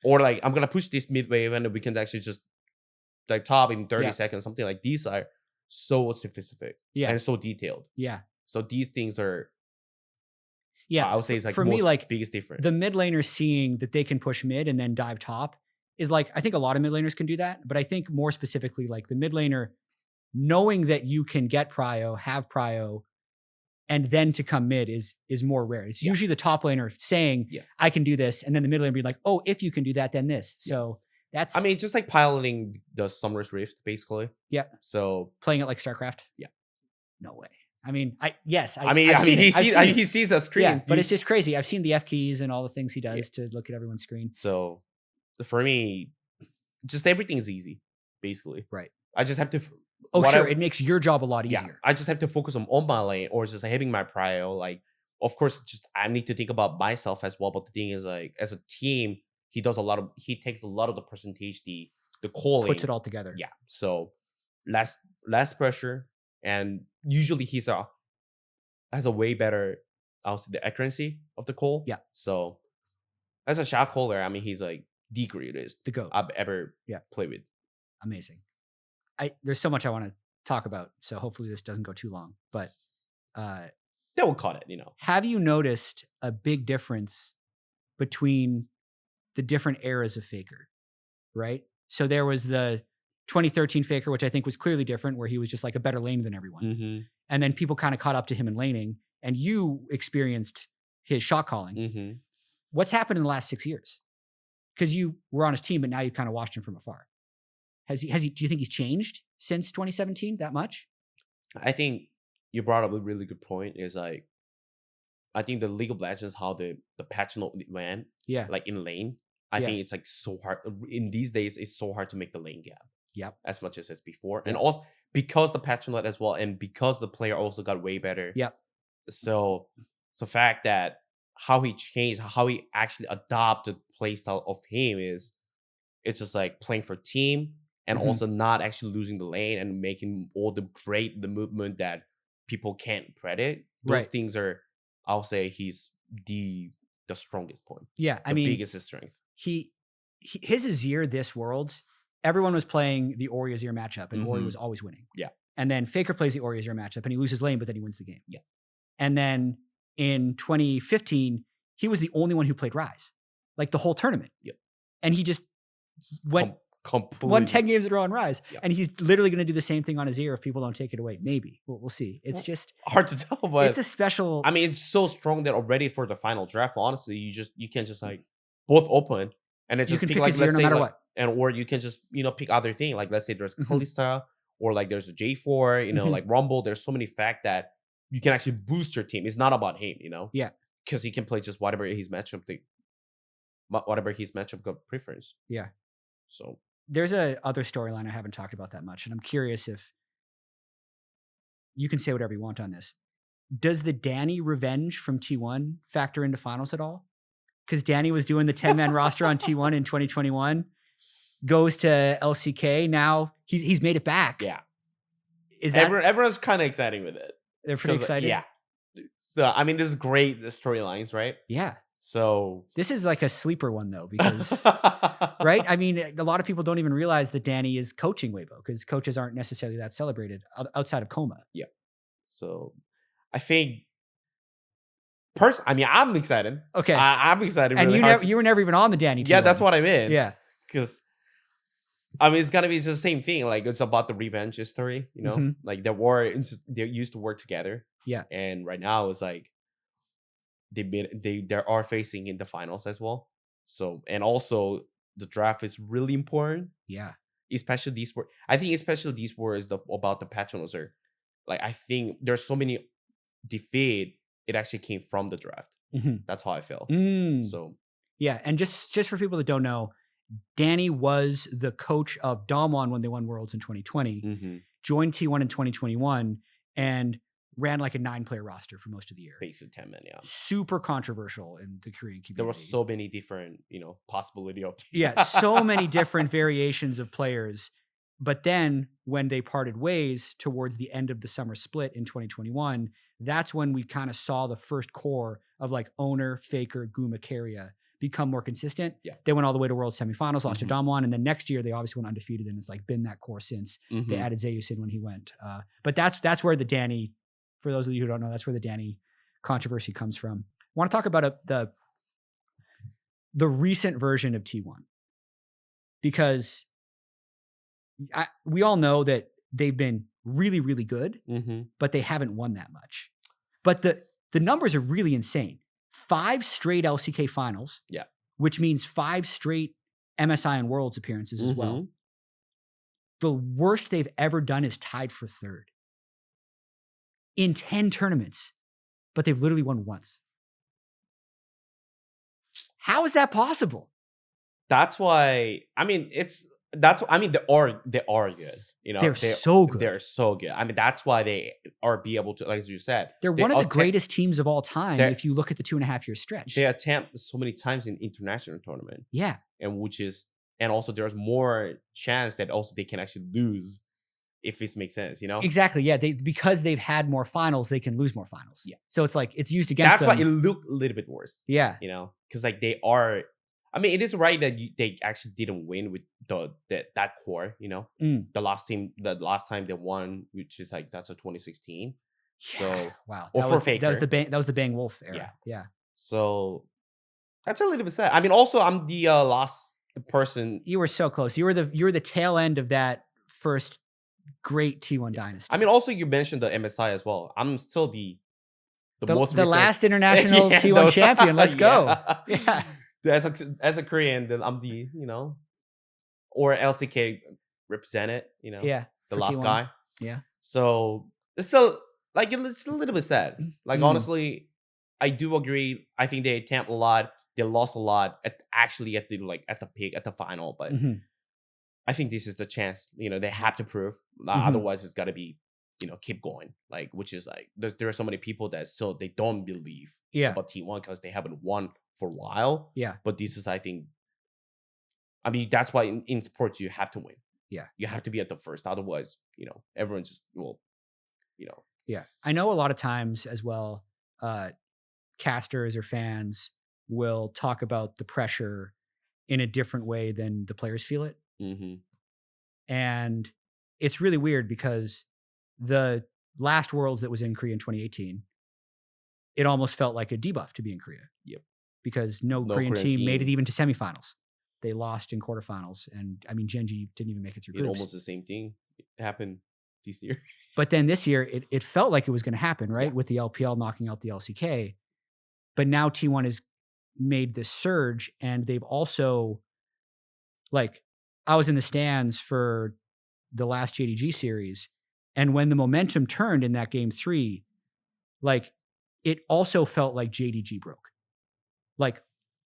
Or like, I'm going to push this mid wave and we can actually just like top in 30 seconds, something like these are so specific and so detailed. Yeah. So these things are, I would say it's like for me, like biggest difference. The mid laners seeing that they can push mid and then dive top is like, I think a lot of mid laners can do that, but I think more specifically, like the mid laner knowing that you can get prio, have prio, and then to come mid is more rare. It's usually the top laner saying, I can do this, and then the mid laner being like, oh, if you can do that, then this. So that's, I mean, just like piloting the Summer's Rift, basically. Yeah. So playing it like StarCraft. Yeah. No way. I mean, he sees the screen. Yeah, but it's just crazy. I've seen the F keys and all the things he does to look at everyone's screen. So for me, just everything is easy, basically. Right. I just have to. Sure. It makes your job a lot easier. Yeah. I just have to focus on my lane or just having my prio. Like, of course, just I need to think about myself as well. But the thing is, like, as a team, he takes a lot of the percentage, the calling, puts it all together. Yeah. So less pressure, and usually has a way better, I'll say, the accuracy of the call. Yeah. So as a shot caller, I mean, he's like the greatest, the GOAT I've ever played with. Amazing. There's so much I want to talk about, so hopefully this doesn't go too long. But that will cut it, Have you noticed a big difference between the different eras of Faker? Right. So there was the 2013 Faker, which I think was clearly different, where he was just like a better lane than everyone. Mm-hmm. And then people kind of caught up to him in laning, and you experienced his shot calling. Mm-hmm. What's happened in the last 6 years? Because you were on his team, but now you kind of watched him from afar. Do you think he's changed since 2017 that much? I think you brought up a really good point. Is like, I think the League of Legends, how the patch note went, like in lane, I think it's like so hard in these days. It's so hard to make the lane gap. Yep. As much as before. Yep. And also because the patch note as well, and because the player also got way better. Yep. So the fact that how he changed, how he actually adopted playstyle of him it's just like playing for team and also not actually losing the lane and making all the movement that people can't predict. Those things are, I'll say, he's the strongest point. Yeah, the biggest strength. His Azir this world, everyone was playing the Ori Azir matchup, and Ori was always winning. Yeah. And then Faker plays the Ori Azir matchup, and he loses lane, but then he wins the game. Yeah. And then in 2015, he was the only one who played Ryze, like the whole tournament. Yep. And he just won 10 games in a row on Ryze. Yep. And he's literally going to do the same thing on Azir if people don't take it away. Maybe. We'll see. It's just hard to tell, but it's a special. I mean, it's so strong that already for the final draft, honestly, you can't just like both open and then just pick like, Azir no matter what. And or you can just pick other thing, like let's say there's Kalista or like there's a J4, like Rumble. There's so many fact that you can actually boost your team. It's not about him, Yeah, because he can play just whatever his matchup preference. Yeah. So there's a other storyline I haven't talked about that much, and I'm curious if you can say whatever you want on this. Does the Daeny revenge from T1 factor into finals at all? Because Daeny was doing the 10-man roster on T1 in 2021. Goes to LCK. Now he's made it back. Yeah. Is that everyone's kind of excited with it? They're pretty excited. Yeah. So I mean, this is great. The storylines, right? Yeah. So this is like a sleeper one though, because right? I mean, a lot of people don't even realize that Daeny is coaching Weibo, because coaches aren't necessarily that celebrated outside of Coma. Yeah. So I think I mean, I'm excited. Okay. I'm excited. And really you were never even on the Daeny team. Yeah, that's what I mean. Yeah. Because I mean, it's gonna be the same thing. Like, it's about the revenge history, Like they used to work together. Yeah. And right now it's like they are facing in the finals as well. So, and also the draft is really important. Yeah. Especially these words. I think especially these words about the Patronos are like, I think there's so many defeat. It actually came from the draft. That's how I feel. So yeah, and just for people that don't know, Daeny was the coach of Damwon when they won Worlds in 2020, joined T1 in 2021, and ran like a 9-player roster for most of the year. Basically 10 men, yeah. Super controversial in the Korean community. There were so many different, possibility of teams. Yeah, so many different variations of players. But then when they parted ways towards the end of the summer split in 2021, that's when we kind of saw the first core of like Owner, Faker, Guma, Keria become more consistent. Yeah. They went all the way to World Semifinals, lost to Damwon, and then next year they obviously went undefeated, and it's like been that core since. They added Zeus in when he went. But that's where the Daeny, for those of you who don't know, that's where the Daeny controversy comes from. I want to talk about the recent version of T1, because we all know that they've been really, really good, but they haven't won that much. But the numbers are really insane. 5 straight LCK finals, which means 5 straight MSI and Worlds appearances as well. The worst they've ever done is tied for 3rd in 10 tournaments, but they've literally won once. How is that possible? That's why, I mean, they are good. You know, they're so good. They're so good. I mean, that's why they are be able to, like as you said, they're one of the greatest teams of all time. If you look at the 2.5-year stretch, they attempt so many times in international tournament. Yeah, and also there's more chance that also they can actually lose, if this makes sense. You know, exactly. Yeah, because they've had more finals, they can lose more finals. Yeah, so it's like it's used against them. That's why it looked a little bit worse. Yeah, you know, because like they are. I mean, it is right that they actually didn't win with that core, you know. The last time they won, which is like that's a 2016. Yeah. So wow, that was the Bang Wolf era. Yeah. So that's a little bit sad. I mean, also I'm the last person. You were so close. You were the tail end of that first great T1 dynasty. I mean, also you mentioned the MSI as well. I'm still the last international T1 champion. Let's go. Yeah. As a Korean, then I'm the, you know, or LCK represented, you know, the last T1 guy. Yeah. So it's still like it's a little bit sad. Like honestly, I do agree. I think they attempt a lot. They lost a lot at the peak at the final, but I think this is the chance. You know, they have to prove. Otherwise, it's got to be, you know, keep going. Like, which is like there are so many people that still they don't believe about T1 because they haven't won for a while. Yeah. But this is, I think, I mean, that's why in sports you have to win. Yeah. You have to be at the first. Otherwise, you know, everyone just will, you know. Yeah. I know a lot of times as well, casters or fans will talk about the pressure in a different way than the players feel it. And it's really weird because the last Worlds that was in Korea in 2018, it almost felt like a debuff to be in Korea. Yep. Because no Korean team made it even to semifinals. They lost in quarterfinals. And I mean, Genji didn't even make it through groups. Almost the same thing happened this year. But then this year, it felt like it was going to happen, right? Yeah. With the LPL knocking out the LCK. But now T1 has made this surge, and they've also, like, I was in the stands for the last JDG series, and when the momentum turned in that game 3, like, it also felt like JDG broke. Like,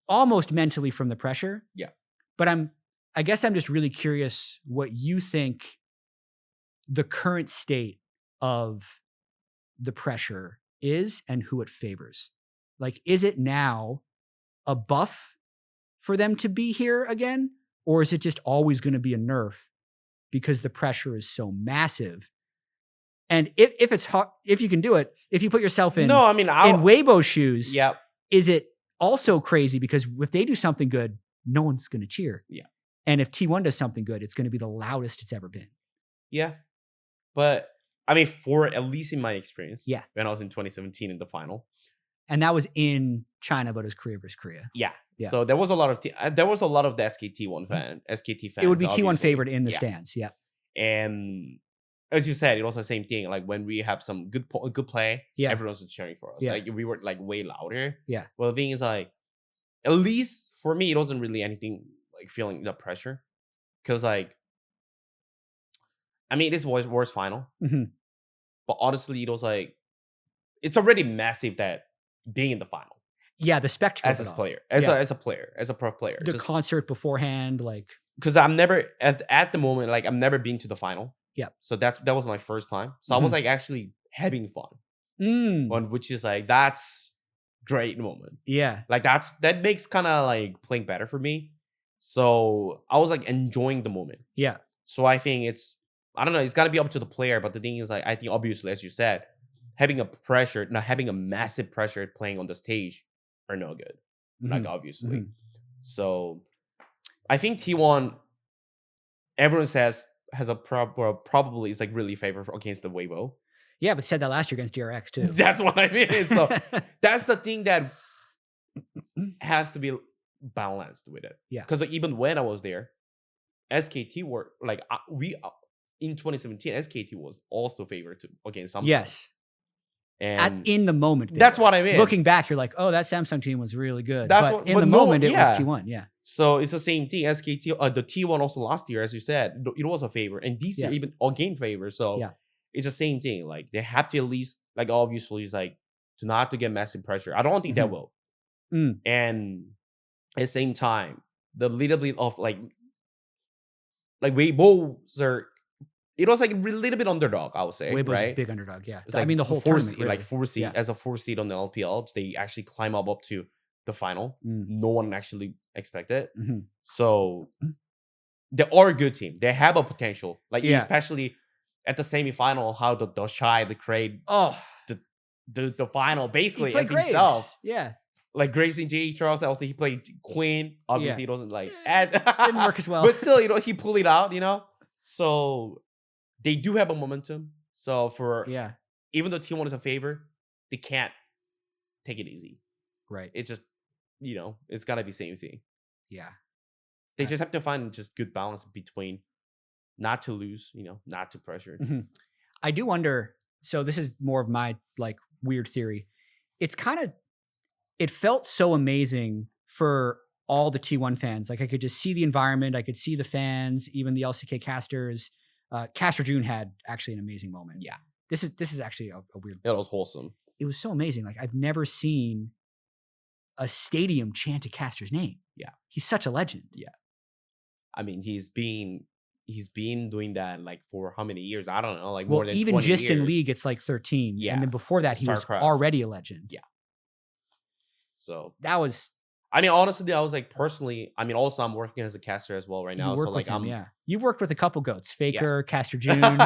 almost mentally from the pressure. Yeah. But I guess I'm just really curious what you think the current state of the pressure is and who it favors. Like, is it now a buff for them to be here again? Or is it just always going to be a nerf because the pressure is so massive? And if it's hard, if you can do it, if you put yourself in, in Weibo's shoes, is it also crazy because if they do something good, no one's going to cheer. Yeah. And if T1 does something good, it's going to be the loudest it's ever been. Yeah. But I mean, for at least in my experience, when I was in 2017 in the final. And that was in China, but it was Korea versus Korea. Yeah. So there was a lot of the SKT1 fans. It would be T1 favored in the stands. Yeah. And as you said, it was the same thing. Like when we have some good play, everyone's cheering for us. Like we were like way louder. Yeah. Well, the thing is, like, at least for me, it wasn't really anything like feeling the pressure, because like, I mean, this was worst final, but honestly, it was like, it's already massive that being in the final. Yeah, the spectacle as a player, as a pro player, the concert beforehand, like, because I'm never at the moment, like, I'm never been to the final. Yeah. So that was my first time. So I was like actually having fun. Which is like, that's great moment. Yeah. Like that makes kind of like playing better for me. So I was like enjoying the moment. Yeah. So I think I don't know, it's got to be up to the player. But the thing is, like, I think obviously, as you said, having a massive pressure playing on the stage are no good. Like, obviously. So I think T1, everyone says has a probably is like really favored against the Weibo. Yeah, but said that last year against DRX too. That's what I mean. So that's the thing that has to be balanced with it. Yeah. Because even when I was there, SKT were like in 2017, SKT was also favored against Samsung. Yes. And in the moment, that's what I mean. Looking back, you're like, oh, that Samsung team was really good. That's but in the moment, it was T1. Yeah. So it's the same thing. SKT, the T1 also last year, as you said, it was a favor, and this year even again favor. So it's the same thing. Like they have to at least, like obviously, it's like to not to get massive pressure. I don't think that will. And at the same time, the little bit of like Weibo's are. It was like a little bit underdog, I would say. Weibo's right? a big underdog, yeah. It's like I mean, the whole tournament, really. Like 4 seed as a 4 seed on the LPL, they actually climb up to the final. No one actually expected. So they are a good team. They have a potential. Like especially at the semifinal, how the TheShy, the Crade, the final basically as himself. Yeah. Like Graves and J. Charles, also he played Queen. Obviously, it wasn't like didn't work as well. But still, he pulled it out, So they do have a momentum. So even though T1 is a favor, they can't take it easy. Right. It's just, it's gotta be same thing. Yeah. They just have to find just good balance between not to lose, not to pressure. I do wonder, so this is more of my like weird theory. It felt so amazing for all the T1 fans. Like I could just see the environment. I could see the fans, even the LCK casters. Caster June had actually an amazing moment. Yeah. This is actually a weird. It was wholesome. It was so amazing. Like I've never seen a stadium chant a caster's name. Yeah. He's such a legend. Yeah. I mean, he's been doing that like for how many years? I don't know, like more than 20 years. Even just in League, it's like 13. Yeah. And then before that, he was already a legend. Yeah. So that was. I mean, honestly, I was like personally. I mean, also I'm working as a caster as well right now. So like you've worked with a couple goats, Faker, Caster June.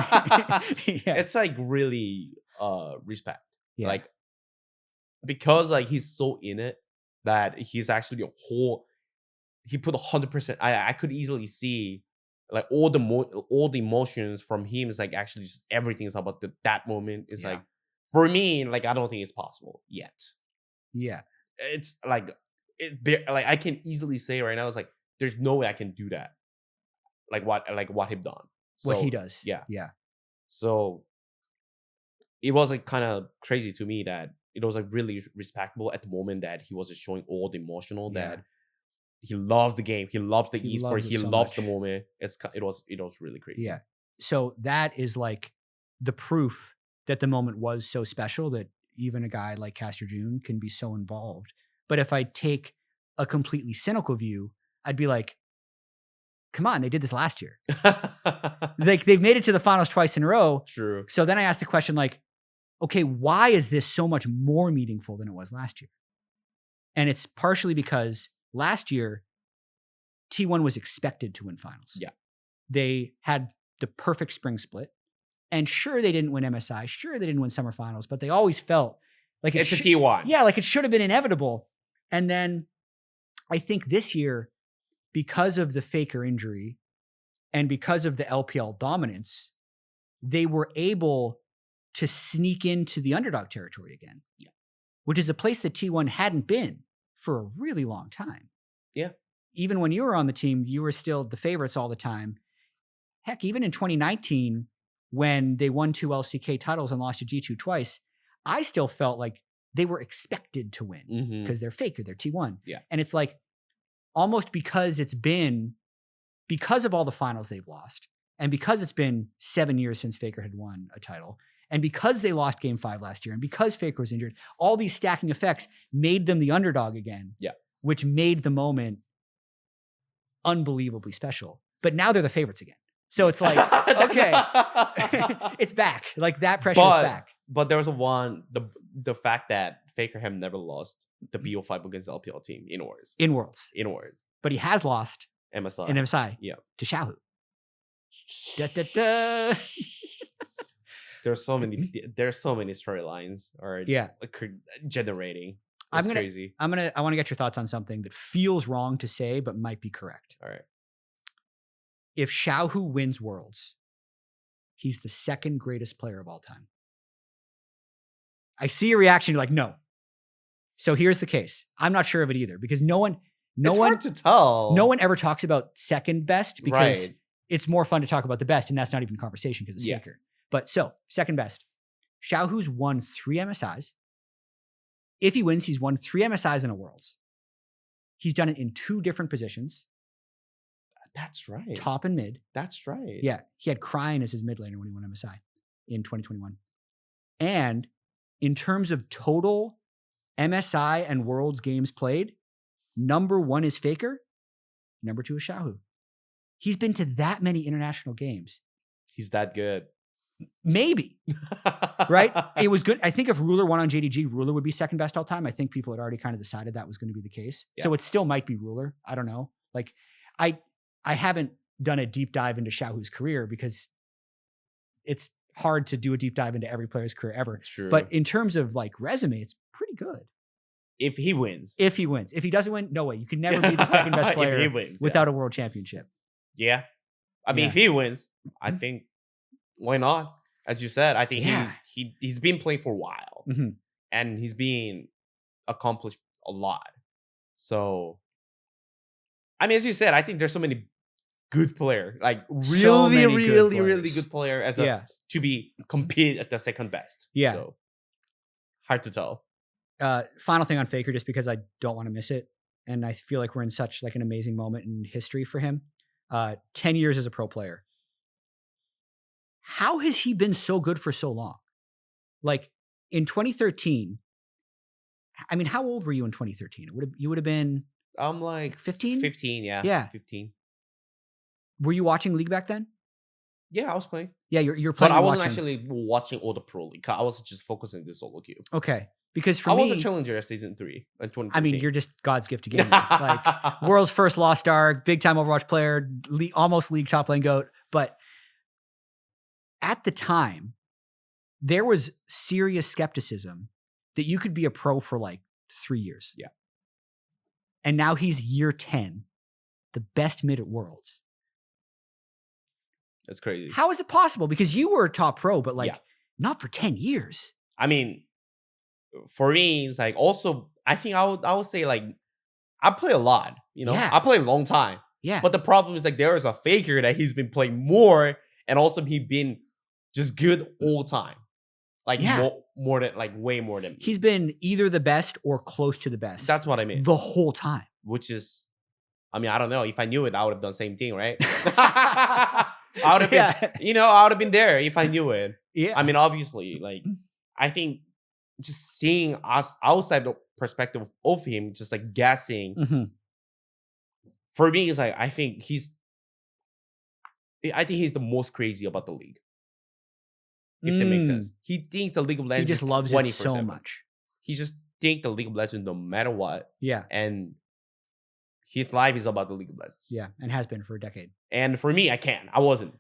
It's like really respect. Yeah. Like because like he's so in it that he's actually he put 100%. I could easily see like all the emotions from him is like actually just everything's about that moment. It's like for me, like I don't think it's possible yet. Yeah. It's like I can easily say right now, it's like there's no way I can do that. Like what he've done. So, what he does. Yeah. Yeah. So it was like kind of crazy to me that it was like really respectable at the moment that he was just showing all the emotional that he loves the game. He loves the esport. He loves the moment. It was really crazy. Yeah. So that is like the proof that the moment was so special that even a guy like Caster June can be so involved. But if I take a completely cynical view, I'd be like, come on, they did this last year. Like they've made it to the finals twice in a row. True. So then I asked the question like, okay, why is this so much more meaningful than it was last year? And it's partially because last year, T1 was expected to win finals. Yeah. They had the perfect spring split. And sure, they didn't win MSI. Sure, they didn't win summer finals, but they always felt like it's a T1. Yeah, like it should have been inevitable. And then I think this year, because of the Faker injury and because of the LPL dominance, they were able to sneak into the underdog territory again. Yeah. Which is a place that T1 hadn't been for a really long time. Yeah. Even when you were on the team, you were still the favorites all the time. Heck, even in 2019, when they won 2 LCK titles and lost to G2 twice, I still felt like they were expected to win because they're Faker, they're T1. Yeah. And it's like almost because of all the finals they've lost, and because it's been 7 years since Faker had won a title, and because they lost Game 5 last year, and because Faker was injured, all these stacking effects made them the underdog again. Yeah. Which made the moment unbelievably special. But now they're the favorites again. So it's like, okay, it's back. Like that pressure is back. But there was the fact that Faker had never lost the BO5 against the LPL team in Worlds. In Worlds. But he has lost MSI. In MSI. Yeah. To Xiaohu. Da, da, da. There's so many storylines generating. It's crazy. I want to get your thoughts on something that feels wrong to say, but might be correct. All right. If Xiaohu wins Worlds, he's the second greatest player of all time. I see your reaction. You're like, no. So here's the case. I'm not sure of it either because no one hard to tell. No one ever talks about second best because it's more fun to talk about the best, and that's not even a conversation because it's Faker. But so second best, Xiaohu's won 3 MSIs. If he wins, he's won 3 MSIs in a Worlds. He's done it in 2 different positions. That's right. Top and mid. That's right. Yeah. He had Cryin as his mid laner when he won MSI in 2021. And in terms of total MSI and Worlds games played, number 1 is Faker. Number 2 is Xiaohu. He's been to that many international games. He's that good. Maybe. Right? It was good. I think if Ruler won on JDG, Ruler would be second best all time. I think people had already kind of decided that was going to be the case. Yeah. So it still might be Ruler. I don't know. Like, I haven't done a deep dive into Xiaohu's career because it's hard to do a deep dive into every player's career ever. True. But in terms of like resume, it's pretty good. If he wins. If he wins. If he doesn't win, no way. You can never be the second best player if he wins, without a world championship. Yeah. I mean, if he wins, I think, why not? As you said, I think he's been playing for a while. And he's been accomplished a lot. So, I mean, as you said, I think there's so many good players. Like, really good player as to be compete at the second best. Yeah. So, hard to tell. Final thing on Faker, just because I don't want to miss it. And I feel like we're in such like an amazing moment in history for him. 10 years as a pro player. How has he been so good for so long? Like in 2013, I mean, how old were you in 2013? You would have been I'm like 15? 15, yeah. Yeah. 15. Were you watching League back then? Yeah, I was playing. Yeah, you're playing. But I wasn't actually watching all the Pro League. I was just focusing on the solo queue. Okay. Because for me, I was a challenger at season 3 in 2013. I mean, you're just God's gift to gaming. Like world's first Lost Star, big time Overwatch player, almost league top lane GOAT. But at the time, there was serious skepticism that you could be a pro for like 3 years. Yeah. And now he's year 10, the best mid at Worlds. That's crazy. How is it possible? Because you were a top pro, but like not for 10 years. I mean, for me, it's like also, I think I would say like, I play a lot, you know, I play a long time. Yeah. But the problem is like, there is a Faker that he's been playing more and also he been just good all time. Like more than like way more than me. He's been either the best or close to the best. That's what I mean. The whole time. Which is, I mean, I don't know. If I knew it, I would have done the same thing, right? I would have been, you know, I would have been there if I knew it. Yeah. I mean, obviously, like, I think just seeing us outside the perspective of him, just like guessing, for me, it's like, I think he's the most crazy about the league. If that makes sense. He thinks the League of Legends he just loves it so much. He just thinks the League of Legends no matter what. Yeah. And his life is about the League of Legends. Yeah, and has been for a decade. And for me, I wasn't.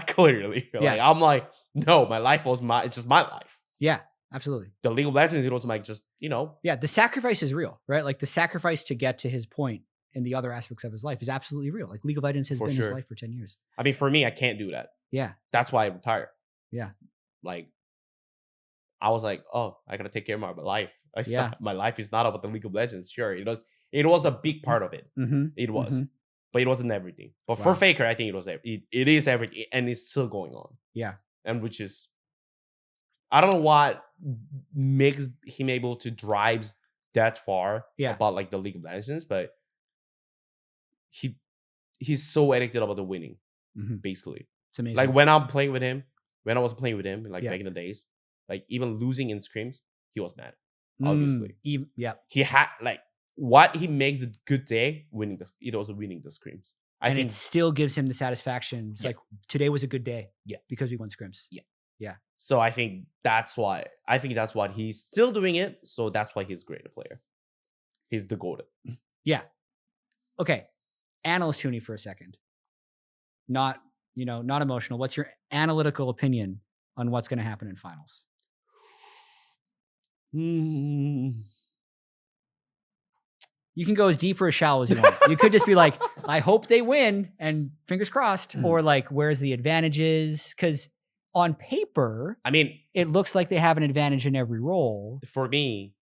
Clearly. Yeah. Like, I'm like, no, my life was it's just my life. Yeah, absolutely. The League of Legends, it was like just, you know. Yeah, the sacrifice is real, right? Like the sacrifice to get to his point in the other aspects of his life is absolutely real. Like League of Legends has been his life for 10 years. I mean, for me, I can't do that. Yeah. That's why I retired. Yeah. Like, I was like, oh, I gotta take care of my life. My life is not about the League of Legends. Sure, it was a big part of it. It was, but it wasn't everything. But for Faker, I think it is everything, and it's still going on. Yeah, and which is, I don't know what makes him able to drive that far about like the League of Legends, but he's so addicted about the winning. Basically, it's amazing. Like when I was playing with him, like back in the days, like even losing in scrims, he was mad. Obviously, he had like what he makes a good day winning it was winning the scrims. I think it still gives him the satisfaction. It's like today was a good day. Yeah, because we won scrims. Yeah. So I think that's why he's still doing it. So that's why he's a great player. He's the golden. Yeah. Okay. Analyst Huni for a second. Not emotional. What's your analytical opinion on what's going to happen in finals? You can go as deep or as shallow as you want. You could just be like, I hope they win and fingers crossed. Or like, where's the advantages? Because on paper, I mean, it looks like they have an advantage in every role. For me,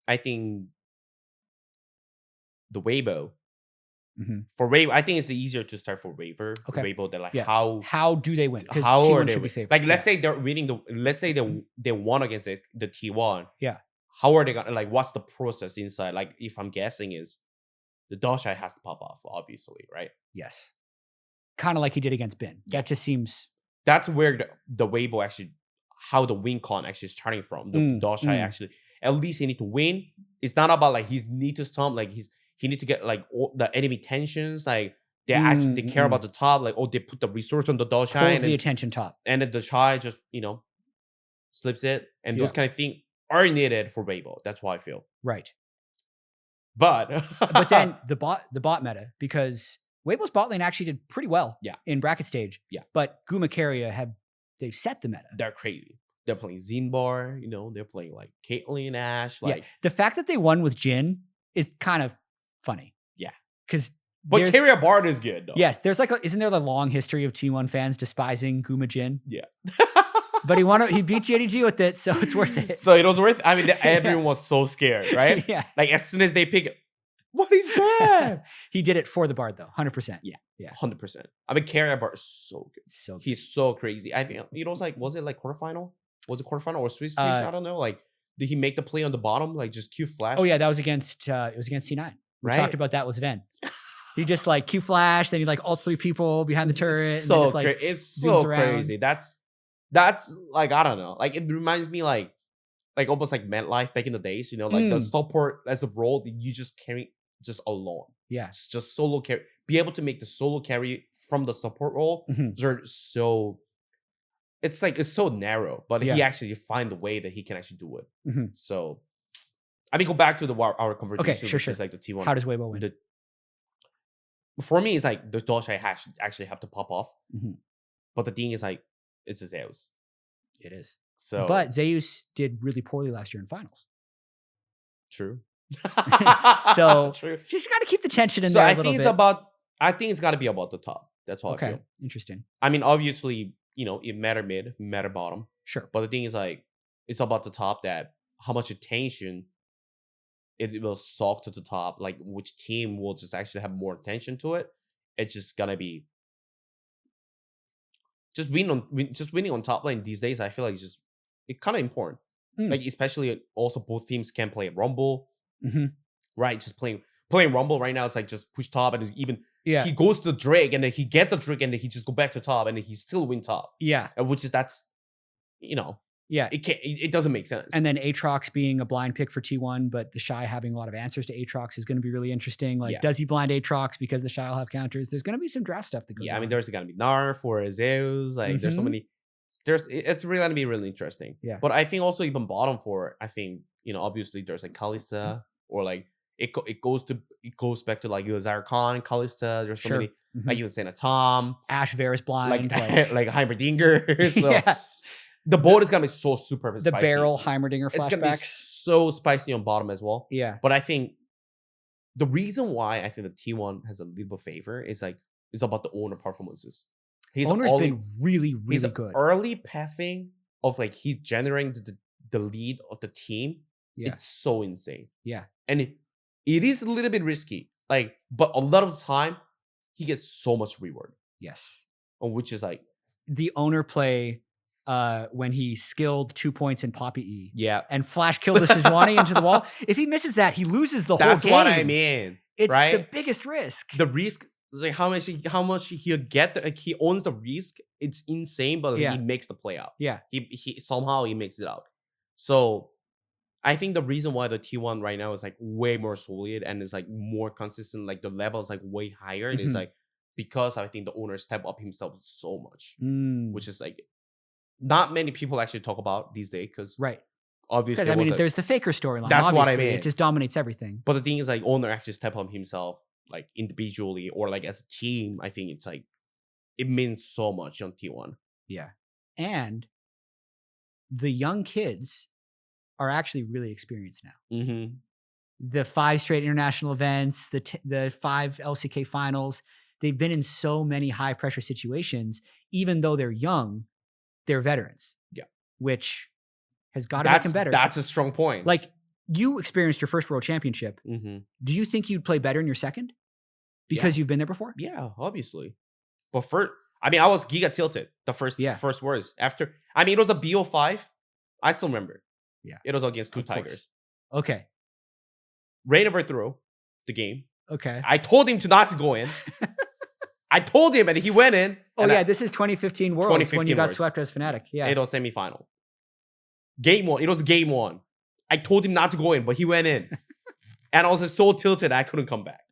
I think the Weibo. For Weibo, I think it's easier to start for Weibo. Okay. Weibo, they're like, how do they win? Because how T1 are they should be win? favored. Like, let's say they're winning let's say they won against the T1. Yeah. How are they gonna, like, what's the process inside? Like, if I'm guessing is the TheShy has to pop off, obviously, right? Yes. Kind of like he did against Bin. That just seems. That's where the Weibo actually, how the win con actually is starting from. The TheShy actually, at least he need to win. It's not about like he need to stomp, like he need to get like all the enemy tensions, like they actually they care about the top, like they put the resource on the TheShy and the attention top, and then the TheShy just slips it, and those kind of things are needed for Weibo. That's how I feel. Right. But then the bot meta, because Weibo's bot lane actually did pretty well in bracket stage. Yeah. But Gumacaria they've set the meta. They're crazy. They're playing Zinbar, they're playing like Caitlyn, Ashe. Like the fact that they won with Jhin is kind of funny. Yeah. But Carrier Bard is good though. Yes, there's like isn't there the long history of T1 fans despising Guma Jhin? Yeah. But he beat JDG with it, so it's worth it. So it was worth it. I mean, everyone was so scared, right? Yeah. Like as soon as they pick it, what is that? He did it for the Bard though, 100%. Yeah. 100%. I mean, Carrier Bard is so good. So good. He's so crazy. I think it was like, was it like quarterfinal? Was it quarterfinal or Swiss stage? I don't know. Like, did he make the play on the bottom? Like just Q flash? Oh yeah, that was against C9. We talked about that with Sven. He just like Q flash, then he like ults 3 people behind the turret. So and just, like, it's so crazy. That's like, I don't know. Like it reminds me like almost like MetLife back in the days, like the support as a role that you just carry just alone. Yeah. It's just solo carry. Be able to make the solo carry from the support role. They're so, it's like, it's so narrow, but he actually find the way that he can actually do it. So, I mean, go back to our conversation, which is like the T1. How does Weibo win? For me, it's like the TheShy actually have to pop off. But the thing is like, it's a Zeus. It is. So, but Zeus did really poorly last year in finals. True. So true. Just got to keep the tension in there a little bit. I think it's got to be about the top. That's all I feel. Interesting. I mean, obviously, it matter mid, matter bottom. Sure. But the thing is like, it's about the top, that how much attention it will suck to the top, like which team will just actually have more attention to it. It's just gonna be winning on top lane these days. I feel like it's kind of important. Like especially also both teams can play Rumble, right? Just playing Rumble right now. It's like just push top, and even he goes to the Drake, and then he get the Drake, and then he just go back to top, and then he still win top. Yeah, and that's it doesn't make sense. And then Aatrox being a blind pick for T1, but TheShy having a lot of answers to Aatrox is going to be really interesting. Like, does he blind Aatrox because TheShy will have counters? There's going to be some draft stuff that goes on. I mean, there's going to be Nar for Zeus. Like, there's so many. It's really going to be really interesting. Yeah. But I think also even bottom for, I think, obviously there's like Kalista, or like it goes back to like Zarkon, Kalista. There's so many, like even saying a Tom, Ashe Varus blind, like Heimerdinger. So the board is gonna be so super spicy. The barrel Heimerdinger flashbacks. It's gonna be so spicy on bottom as well. Yeah. But I think the reason why I think the T1 has a little bit of favor is like, it's about the owner performances. Owner's been really, really good. Early pathing of like he's generating the lead of the team. Yeah. It's so insane. Yeah. And it is a little bit risky. Like, but a lot of the time he gets so much reward. Yes. Which is like the owner play when he skilled 2 points in Poppy E. Yeah. And flash killed the Sejuani into the wall. If he misses that, he loses the whole game. That's what I mean. It's right? the biggest risk. The risk is like how much he'll get. Like he owns the risk. It's insane, but he makes the play out. Yeah. He somehow he makes it out. So I think the reason why the T1 right now is like way more solid and is like more consistent, like the level is like way higher. And it's like, because I think the owner step up himself so much, which is like not many people actually talk about these days. Because obviously, I mean, there's the Faker storyline. That's obviously, what I mean. It just dominates everything. But the thing is, like, owner actually step up himself, like individually or like as a team. I think it's like it means so much on T1. Yeah, and the young kids are actually really experienced now. the 5 straight international events, the 5 LCK finals. They've been in so many high pressure situations. Even though they're young, they're veterans. Yeah. Which has got to make them better. That's a strong point. Like, you experienced your first world championship. Do you think you'd play better in your second? Because you've been there before? Yeah, obviously. But I was giga tilted the first words. After, it was a BO5. I still remember. Yeah. It was against two Tigers. Okay. Ray never threw the game. Okay. I told him to not to go in. I told him and he went in. Oh, yeah. This is 2015 Worlds when you got swept as Fnatic. Yeah. It was semifinal. Game 1. It was game 1. I told him not to go in, but he went in. And I was just so tilted I couldn't come back.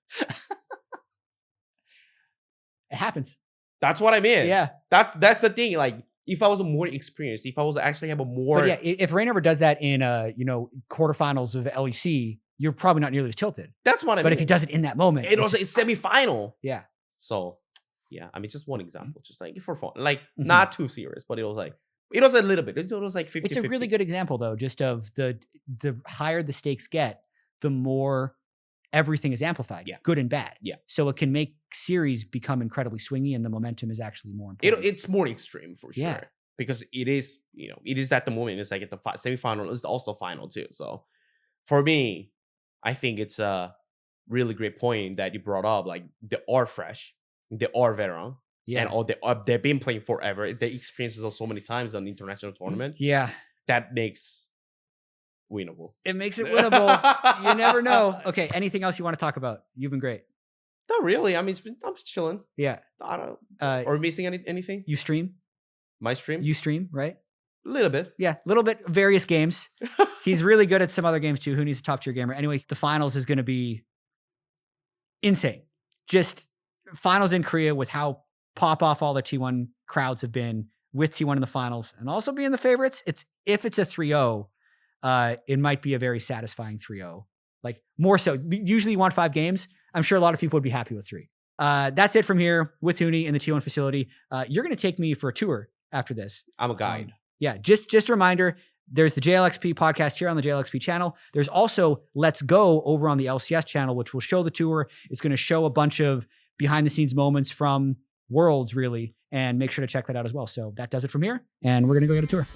It happens. That's what I mean. Yeah. That's the thing. Like, if I was more experienced, if I was actually have a more... But yeah, if Ray never does that in, quarterfinals of LEC, you're probably not nearly as tilted. That's what I mean. But if he does it in that moment... It was a semifinal. Yeah. So, yeah. just one example. Just like, for fun. Like, not too serious, but it was a little bit. It was like 50-50. It's a really good example, though, just of the higher the stakes get, the more everything is amplified, good and bad. Yeah. So it can make series become incredibly swingy, and the momentum is actually more important. It's more extreme for sure. Yeah. Because it is at the moment. It's like at the semifinal. It's also final too. So for me, I think it's a really great point that you brought up. Like, they are fresh, they are veteran. Yeah. And they've been playing forever. They experienced it so many times on the international tournament. Yeah. That makes winnable. It makes it winnable. You never know. Okay. Anything else you want to talk about? You've been great. Not really. I'm chilling. Yeah. I don't. Are we missing anything? You stream? My stream? You stream, right? A little bit. Yeah. A little bit. Various games. He's really good at some other games too. Huni's a top tier gamer. Anyway, the finals is going to be insane. Just finals in Korea with how pop off all the T1 crowds have been, with T1 in the finals and also being the favorites. If it's a 3-0, it might be a very satisfying 3-0. Like, more so. Usually you want 5 games. I'm sure a lot of people would be happy with 3. That's it from here with Huni in the T1 facility. You're going to take me for a tour after this. I'm a guide. Yeah. Just a reminder, there's the JLXP podcast here on the JLXP channel. There's also Let's Go over on the LCS channel, which will show the tour. It's going to show a bunch of behind the scenes moments from Worlds, really, and make sure to check that out as well. So that does it from here, and we're going to go get a tour.